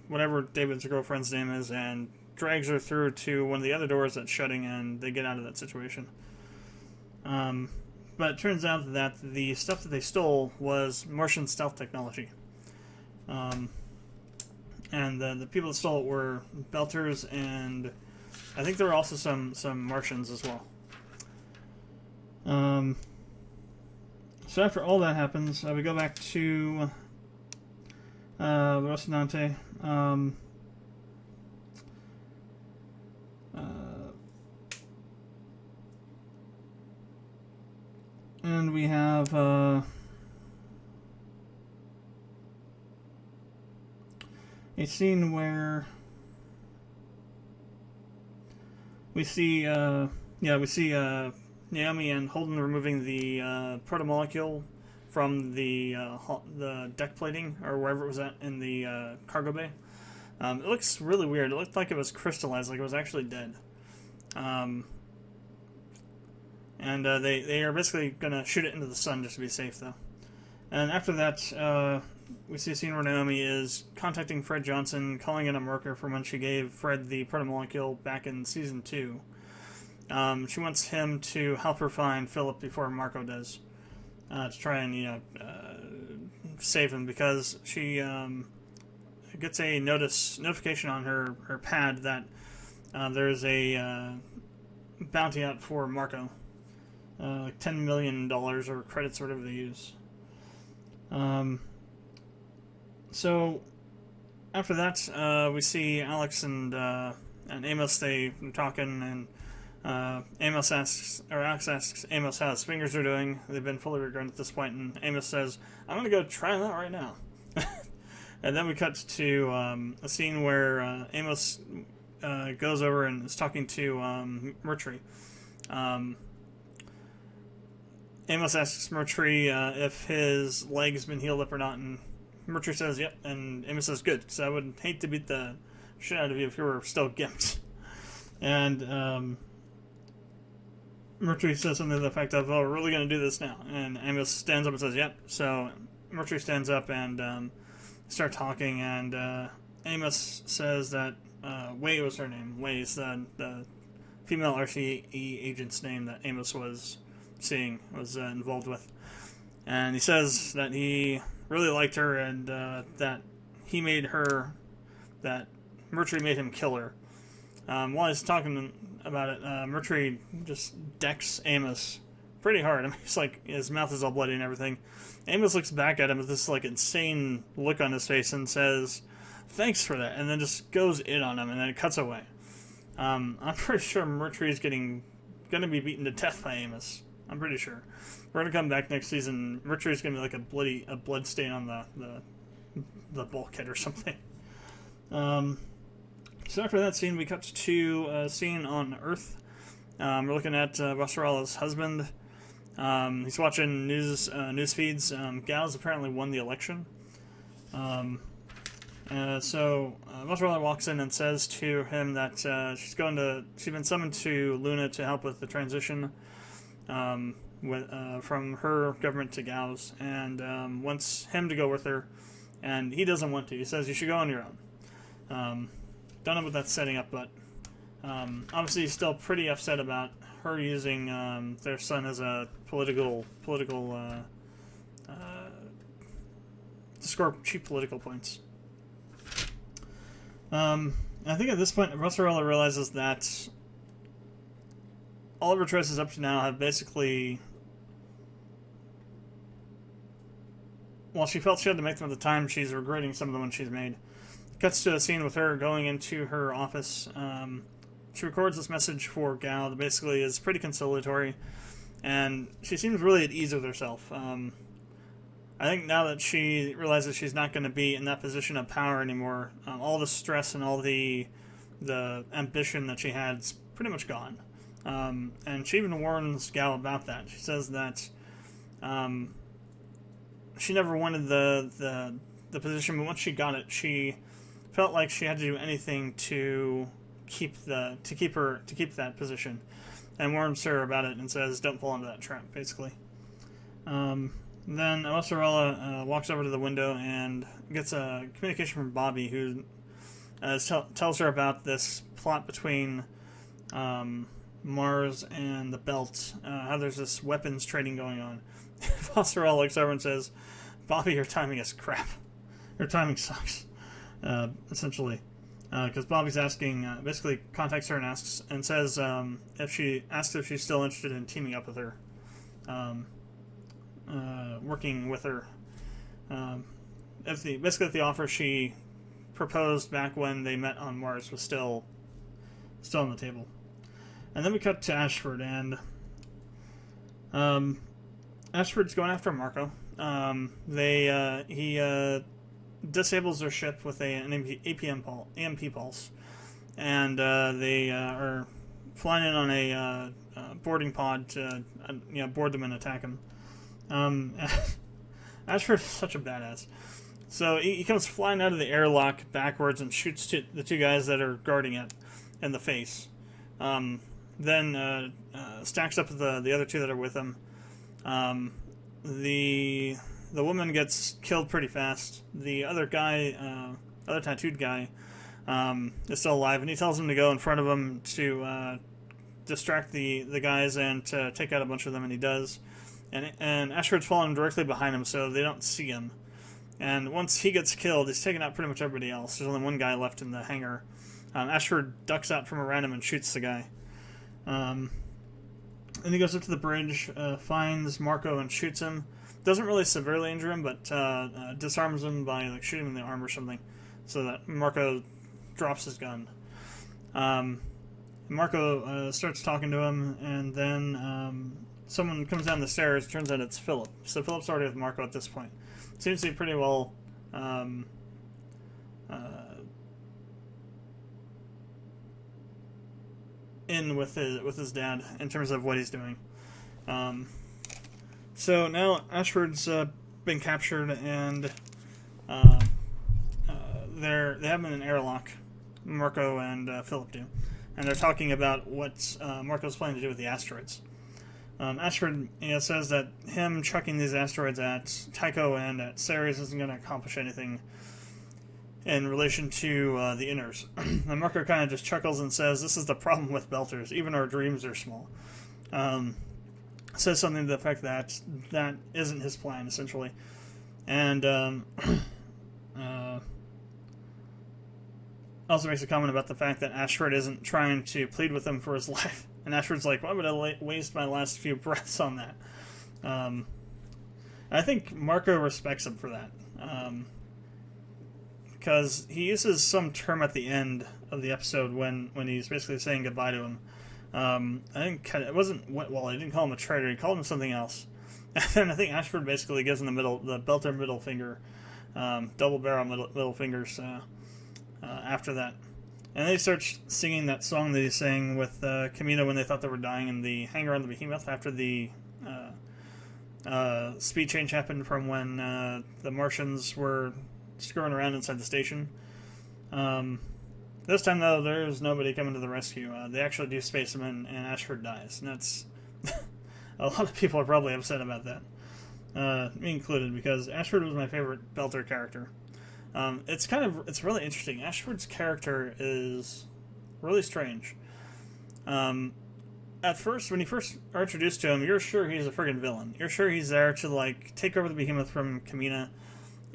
whatever David's girlfriend's name is and drags her through to one of the other doors that's shutting, and they get out of that situation. But it turns out that the stuff that they stole was Martian stealth technology. And the people that stole it were Belters, and I think there were also some Martians as well. So after all that happens, we go back to Rocinante. And we have a scene where we see Naomi and Holden removing the protomolecule from the deck plating, or wherever it was at in the cargo bay. It looks really weird. It looked like it was crystallized, like it was actually dead. And they are basically going to shoot it into the sun just to be safe, though. And after that, we see a scene where Naomi is contacting Fred Johnson, calling in a marker from when she gave Fred the protomolecule back in Season 2. She wants him to help her find Philip before Marco does, to try and save him, because she gets a notification on her pad that there's a bounty out for Marco, like $10 million or credits, or whatever they use. So after that, we see Alex and Amos. They're talking, and Alex asks Amos how his fingers are doing. They've been fully regrown at this point, and Amos says, "I'm going to go try that right now." And then we cut to a scene where Amos goes over and is talking to Murtry. Amos asks Murtry if his leg's been healed up or not, and Murtry says, "Yep," and Amos says, "Good, because I would hate to beat the shit out of you if you were still gimped." And Murtry says something to the effect of, "Oh, we're really going to do this now?" And Amos stands up and says, "Yep." So Murtry stands up and start talking, and Amos says that Wei was her name. Wei is the female RCE agent's name that Amos was involved with. And he says that he really liked her, and that he made her, that Mercury made him kill her. While he's talking about it, Mercury just decks Amos pretty hard. I mean, it's like his mouth is all bloody and everything. Amos looks back at him with this like insane look on his face and says, "Thanks for that," and then just goes in on him, and then it cuts away. I'm pretty sure Mercury's gonna be beaten to death by Amos. I'm pretty sure. We're gonna come back next season. Mercury's gonna be like a blood stain on the bulkhead or something. So after that scene, we cut to a scene on Earth. We're looking at Rosarala's husband. He's watching news feeds. Gal's apparently won the election. So Rosarala walks in and says to him that she's been summoned to Luna to help with the transition from her government to Gal's, and wants him to go with her, and he doesn't want to. He says you should go on your own. Don't know what that's setting up, but obviously he's still pretty upset about her using their son as a political to score cheap political points. I think at this point, Rosarala realizes that all of her choices up to now have basically, while she felt she had to make them at the time, she's regretting some of the ones she's made. Cuts to a scene with her going into her office. She records this message for Gal that basically is pretty conciliatory, and she seems really at ease with herself. I think now that she realizes she's not going to be in that position of power anymore, all the stress and all the ambition that she had is pretty much gone. And she even warns Gal about that. She says that she never wanted the position, but once she got it, she felt like she had to do anything to keep that position, and warns her about it and says, "Don't fall into that trap," basically. Then Rosarala walks over to the window and gets a communication from Bobby, who tells her about this plot between Mars and the Belt, how there's this weapons trading going on. Rosarala looks over and says, "Bobby, your timing is crap. Your timing sucks." Essentially, because Bobby's basically contacts her and asks, and says if she's still interested in teaming up with her, working with her. If the offer she proposed back when they met on Mars was still on the table. And then we cut to Ashford, and Ashford's going after Marco. He disables their ship with an EMP pulse, and they are flying in on a boarding pod to board them and attack him. Ashford is such a badass. So he comes flying out of the airlock backwards and shoots the two guys that are guarding it in the face. Then stacks up the other two that are with him. The woman gets killed pretty fast. The other guy, other tattooed guy, is still alive, and he tells him to go in front of him to distract the guys and to take out a bunch of them, and he does. And Ashford's following directly behind him, so they don't see him. And once he gets killed, he's taking out pretty much everybody else. There's only one guy left in the hangar. Ashford ducks out from around him and shoots the guy. And he goes up to the bridge, finds Marco and shoots him. Doesn't really severely injure him, but disarms him by shooting him in the arm or something, so that Marco drops his gun. Marco starts talking to him, and then someone comes down the stairs. Turns out it's Philip. So Philip's already with Marco at this point. Seems to be pretty well in with his dad in terms of what he's doing. So now Ashford's been captured, and they have him in an airlock. Marco and Philip do, and they're talking about what Marco's planning to do with the asteroids. Ashford says that him chucking these asteroids at Tycho and at Ceres isn't going to accomplish anything. in relation to the inners. And Marco kind of just chuckles and says, "This is the problem with Belters. Even our dreams are small." Says something to the effect that that isn't his plan, essentially. And also makes a comment about the fact that Ashford isn't trying to plead with him for his life. And Ashford's like, "Why would I waste my last few breaths on that?" I think Marco respects him for that. Because he uses some term at the end of the episode when he's basically saying goodbye to him. I think it wasn't Wetwall. He didn't call him a traitor. He called him something else. And then I think Ashford basically gives him the Belter middle finger, double barrel middle fingers after that. And they start singing that song that he sang with Kamina when they thought they were dying in the hangar on the Behemoth after the speed change happened from when the Martians were screwing around inside the station. This time, though, there's nobody coming to the rescue. They actually do space him, and Ashford dies. And that's... a lot of people are probably upset about that. Me included, because Ashford was my favorite Belter character. It's really interesting. Ashford's character is really strange. At first, when you first are introduced to him, you're sure he's a friggin' villain. You're sure he's there to, like, take over the Behemoth from Kamina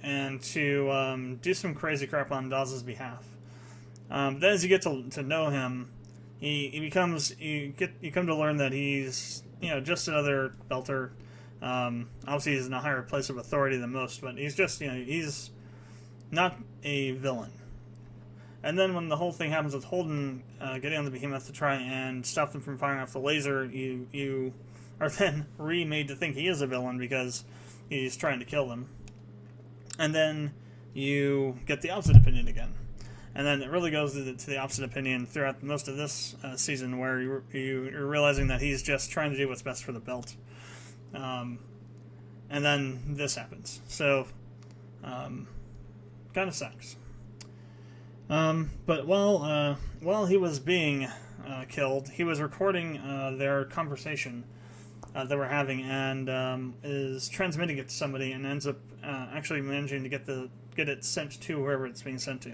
and to do some crazy crap on Dawes' behalf. Then as you get to know him, you come to learn that he's, just another Belter. Obviously he's in a higher place of authority than most, but he's just, he's not a villain. And then when the whole thing happens with Holden getting on the Behemoth to try and stop them from firing off the laser, you are then remade to think he is a villain because he's trying to kill them. And then you get the opposite opinion again. And then it really goes to the opposite opinion throughout most of this season, where you're realizing that he's just trying to do what's best for the belt. And then this happens. So, kind of sucks. But while he was being killed, he was recording their conversation that we're having, and is transmitting it to somebody, and ends up actually managing to get it sent to whoever it's being sent to.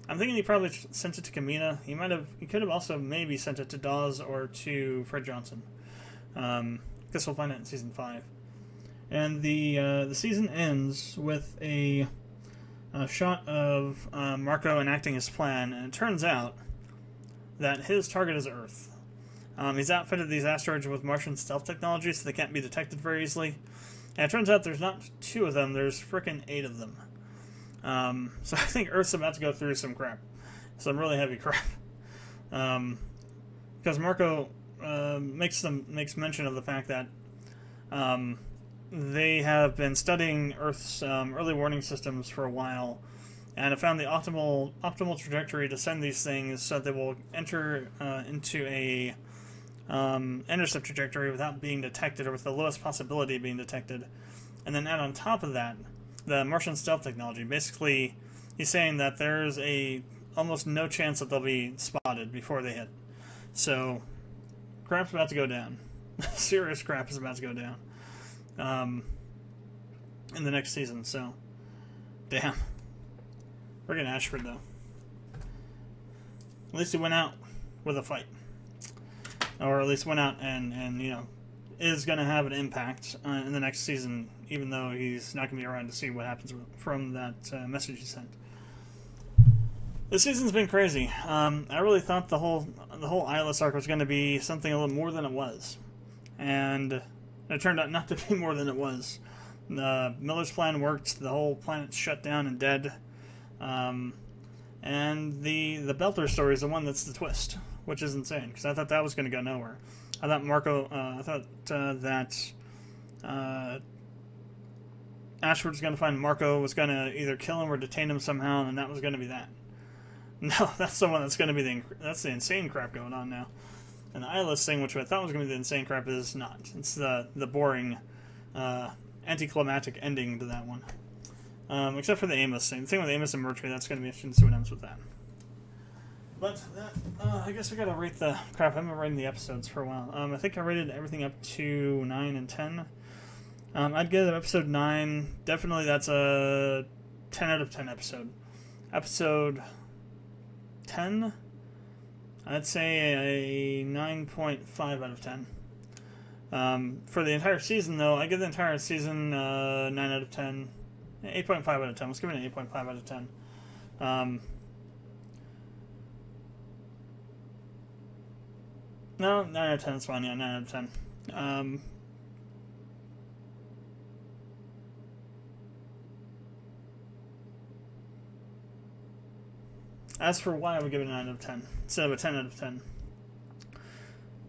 I'm thinking he probably sent it to Kamina. He could have also maybe sent it to Dawes or to Fred Johnson. Guess we'll find out in season 5. And the season ends with a shot of Marco enacting his plan, and it turns out that his target is Earth. He's outfitted these asteroids with Martian stealth technology, so they can't be detected very easily. And it turns out there's not 2 of them, there's frickin' 8 of them. So I think Earth's about to go through some crap. Some really heavy crap. Because Marco makes mention of the fact that they have been studying Earth's early warning systems for a while, and have found the optimal trajectory to send these things so that they will enter into a intercept trajectory without being detected, or with the lowest possibility of being detected. And then add on top of that the Martian stealth technology. Basically, he's saying that there's almost no chance that they'll be spotted before they hit. So, crap's about to go down. Serious crap is about to go down. In the next season, so. Damn. We're getting Ashford, though. At least he went out with a fight. Or at least went out and is going to have an impact in the next season, even though he's not going to be around to see what happens from that message he sent. This season's been crazy. I really thought the whole Eyeless arc was going to be something a little more than it was, and it turned out not to be more than it was. Miller's plan worked. The whole planet's shut down and dead, and the Belter story is the one that's the twist, which is insane because I thought that was going to go nowhere. I thought that Ashford's going to find Marco, was going to either kill him or detain him somehow, and that was going to be that. No, that's the one that's going to be that's the insane crap going on now. And the Eyeless thing, which I thought was going to be the insane crap, is not. It's the boring, anticlimactic ending to that one. Except for the Amos thing. The thing with Amos and Mercury, that's going to be interesting to see what happens with that. But I guess we gotta rate the crap. I haven't been rating the episodes for a while. I think I rated everything up to 9 and 10. I'd give episode 9. Definitely, that's a 10 out of 10 episode. episode 10. I'd say a 9.5 out of 10. For the entire season, though, I give the entire season 9 out of 10. 8.5 out of 10. Let's give it an 8.5 out of 10. No, 9 out of 10 is fine. Yeah, 9 out of 10. As for why I would give it a 9 out of 10 instead of a 10 out of 10.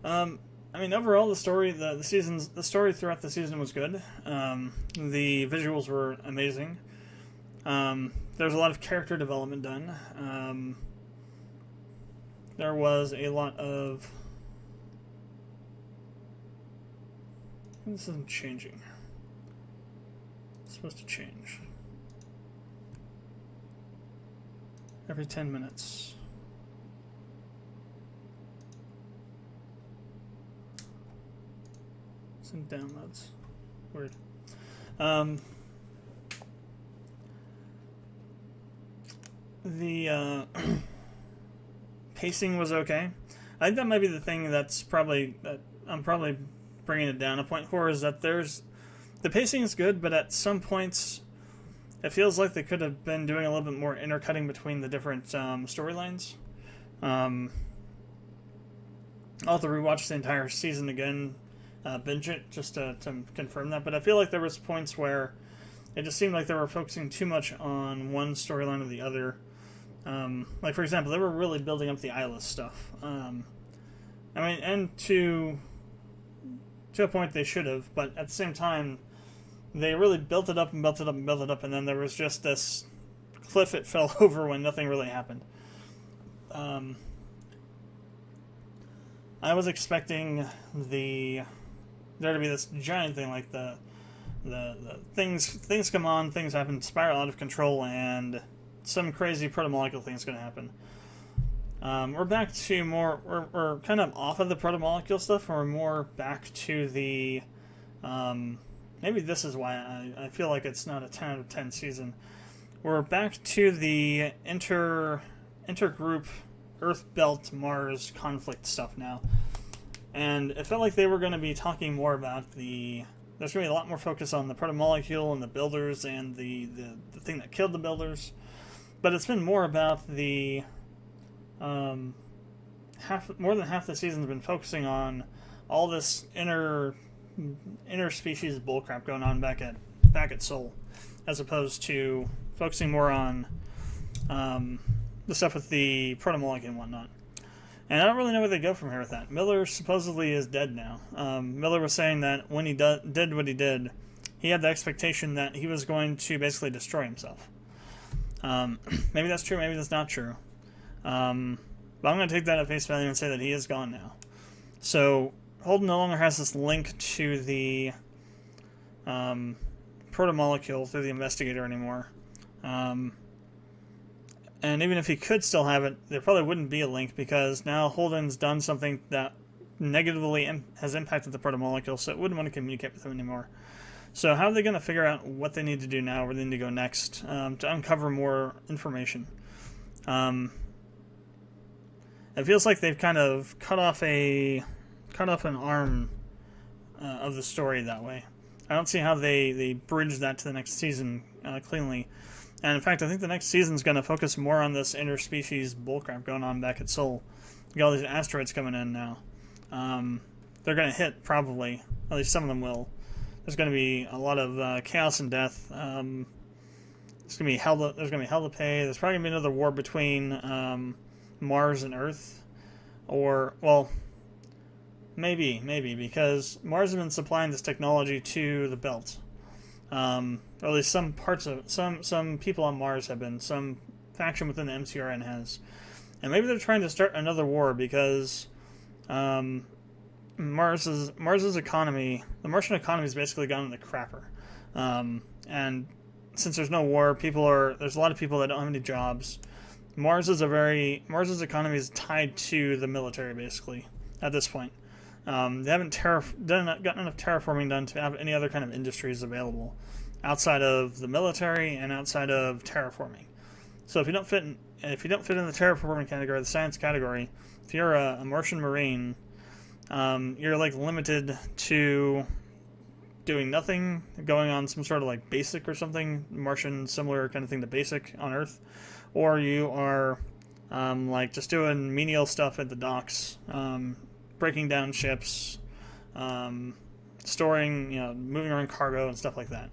I mean, overall, the story throughout the season was good. The visuals were amazing. There was a lot of character development done. There was a lot of... This isn't changing. It's supposed to change. Every 10 minutes. It's in downloads. Weird. The pacing was okay. I think that might be the thing that I'm probably bringing it down a point for, is that the pacing is good, but at some points it feels like they could have been doing a little bit more intercutting between the different storylines. I'll have to rewatch the entire season again, binge it, just to confirm that. But I feel like there was points where it just seemed like they were focusing too much on one storyline or the other. Like, for example, they were really building up the Eyeless stuff. I mean, and to a point they should have, but at the same time, they really built it up and built it up and built it up, and then there was just this cliff it fell over when nothing really happened. I was expecting there to be this giant thing, like the things come on, things happen, spiral out of control, and some crazy protomolecule thing is going to happen. We're back to more... We're kind of off of the protomolecule stuff, and we're more back to the... maybe this is why I feel like it's not a 10 out of 10 season. We're back to the intergroup Earth Belt Mars conflict stuff now. And it felt like they were going to be talking more about there's going to be a lot more focus on the protomolecule and the builders and the thing that killed the builders. But it's been more about the... more than half the season's been focusing on all this interspecies bullcrap going on back at Sol, as opposed to focusing more on the stuff with the protomolecule and whatnot. And I don't really know where they go from here with that. Miller supposedly is dead now. Miller was saying that when he did what he did, he had the expectation that he was going to basically destroy himself. Maybe that's true, maybe that's not true. But I'm going to take that at face value and say that he is gone now. So Holden no longer has this link to the protomolecule through the investigator anymore. And even if he could still have it, there probably wouldn't be a link, because now Holden's done something that negatively has impacted the protomolecule, so it wouldn't want to communicate with him anymore. So how are they going to figure out what they need to do now, where they need to go next, to uncover more information? It feels like they've kind of cut off an arm of the story that way. I don't see how they bridge that to the next season cleanly. And in fact, I think the next season's going to focus more on this interspecies bullcrap going on back at Sol. You got all these asteroids coming in now. They're going to hit, probably. At least some of them will. There's going to be a lot of chaos and death. There's going to be hell to pay. There's probably going to be another war between Mars and Earth. Or, well, maybe, because Mars has been supplying this technology to the belt. Or at least some parts of it. Some people on Mars have been. Some faction within the MCRN has. And maybe they're trying to start another war because Mars's economy, the Martian economy, has basically gone in the crapper. And since there's no war, there's a lot of people that don't have any jobs. Mars's economy is tied to the military, basically, at this point. They haven't gotten enough terraforming done to have any other kind of industries available outside of the military and outside of terraforming. So if you don't fit in the terraforming category, the science category, if you're a Martian Marine, you're like limited to doing nothing, going on some sort of like basic or something, Martian similar kind of thing to basic on Earth, or you are like just doing menial stuff at the docks, breaking down ships, storing, moving around cargo and stuff like that.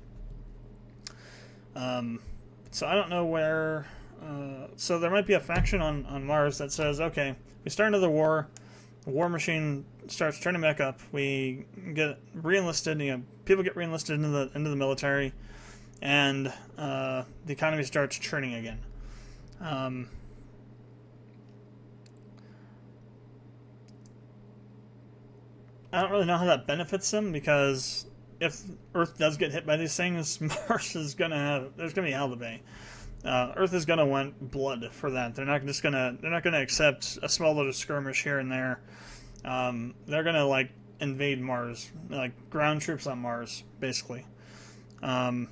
So I don't know where. So there might be a faction on Mars that says, okay, we start another war. The war machine starts turning back up. We get reenlisted. People get reenlisted into the military, and the economy starts churning again. I don't really know how that benefits them, because if Earth does get hit by these things, Mars is there's gonna be hell to pay. Earth is gonna want blood for that. They're not gonna accept a small little skirmish here and there. They're gonna like invade Mars, like ground troops on Mars, basically. And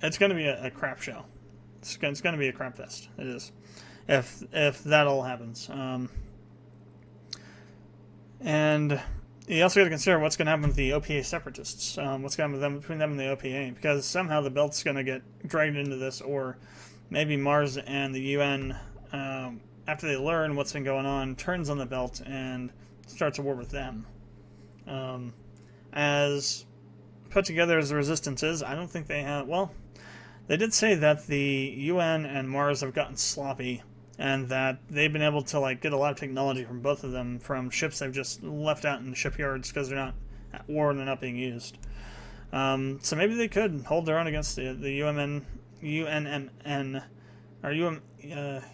it's gonna be a crap show. It's gonna be a crap fest. It is, if that all happens. And you also got to consider what's going to happen with the OPA separatists. What's going to happen between them and the OPA, because somehow the belt's going to get dragged into this, or maybe Mars and the UN, after they learn what's been going on, turns on the belt and starts a war with them. As put together as the resistance is, I don't think they have. Well, they did say that the UN and Mars have gotten sloppy, and that they've been able to like get a lot of technology from both of them from ships they've just left out in the shipyards because they're not at war and they're not being used. So maybe they could hold their own against the UNMN or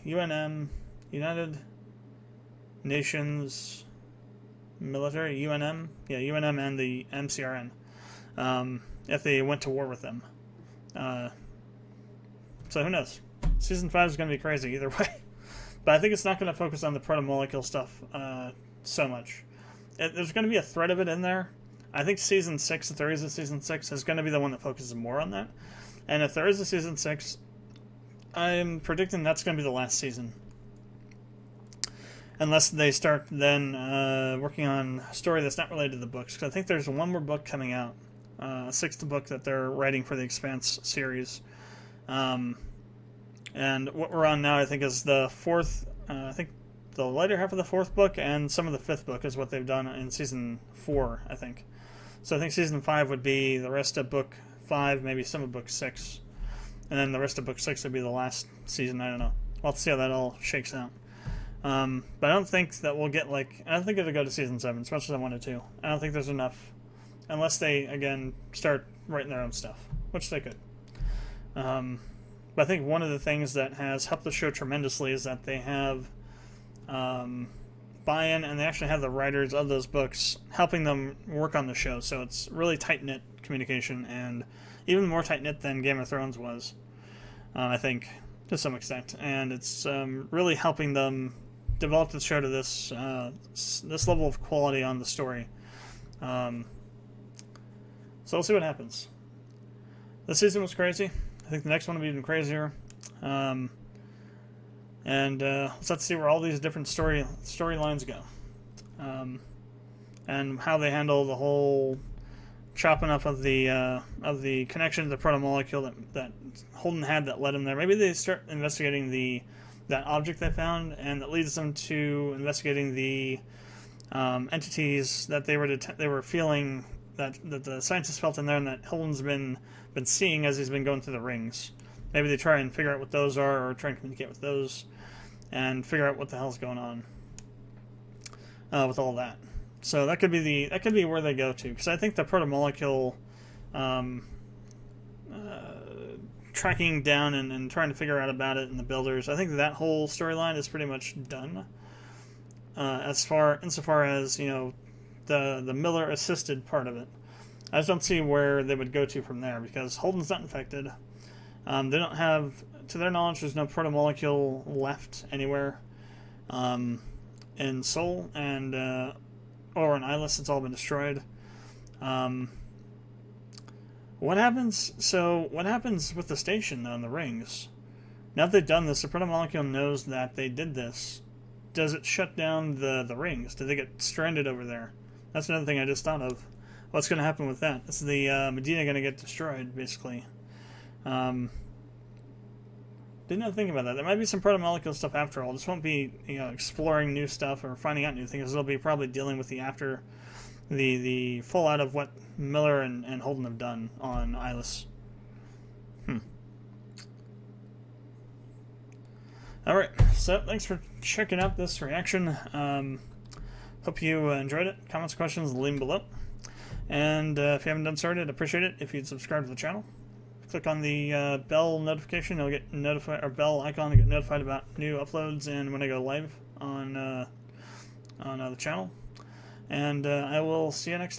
UNM, United Nations Military, UNM, UNM and the MCRN, if they went to war with them. So who knows? Season 5 is going to be crazy either way. But I think it's not going to focus on the proto-molecule stuff so much. There's going to be a thread of it in there. I think Season 6, if there is a Season 6, is going to be the one that focuses more on that. And if there is a Season 6, I'm predicting that's going to be the last season. Unless they start then working on a story that's not related to the books. Because I think there's one more book coming out. A sixth book that they're writing for the Expanse series. And what we're on now, I think, is the fourth. I think the later half of the fourth book and some of the fifth book is what they've done in season 4, I think. So I think season 5 would be the rest of book 5, maybe some of book 6, and then the rest of book 6 would be the last season. I don't know. We'll have to see how that all shakes out. But I don't think that we'll get I don't think it'll go to season 7 as much as I wanted to. I don't think there's enough, unless they again start writing their own stuff, which they could. But I think one of the things that has helped the show tremendously is that they have buy-in, and they actually have the writers of those books helping them work on the show. So it's really tight-knit communication, and even more tight-knit than Game of Thrones was, I think, to some extent. And it's really helping them develop the show to this level of quality on the story. So we'll see what happens. This season was crazy. I think the next one will be even crazier. And let's see where all these different storylines go. And how they handle the whole chopping up of the connection to the proto-molecule that Holden had that led him there. Maybe they start investigating that object they found, and that leads them to investigating the entities that they were feeling, that the scientists felt in there, and that Holden's been seeing as he's been going through the rings. Maybe they try and figure out what those are, or try and communicate with those, and figure out what the hell's going on with all that. So that could be where they go to, because I think the proto-molecule tracking down and trying to figure out about it in the builders, I think that whole storyline is pretty much done. Insofar as the Miller assisted part of it. I just don't see where they would go to from there, because Holden's not infected. They don't have, to their knowledge, there's no proto-molecule left anywhere in Sol and or in Ilis. It's all been destroyed. What happens? So what happens with the station on the rings? Now that they've done this, the protomolecule knows that they did this. Does it shut down the rings? Do they get stranded over there? That's another thing I just thought of. What's going to happen with that? Is the Medina going to get destroyed, basically? Didn't think about that. There might be some protomolecule stuff after all. This won't be, exploring new stuff or finding out new things. It'll be probably dealing with the fallout of what Miller and Holden have done on Eyeless. Alright, so thanks for checking out this reaction. Hope you enjoyed it. Comments, questions, leave them below. And if you haven't done so, I'd appreciate it if you'd subscribe to the channel. Click on the bell notification. You'll get notified, or bell icon to get notified about new uploads and when I go live on the channel. And I will see you next time.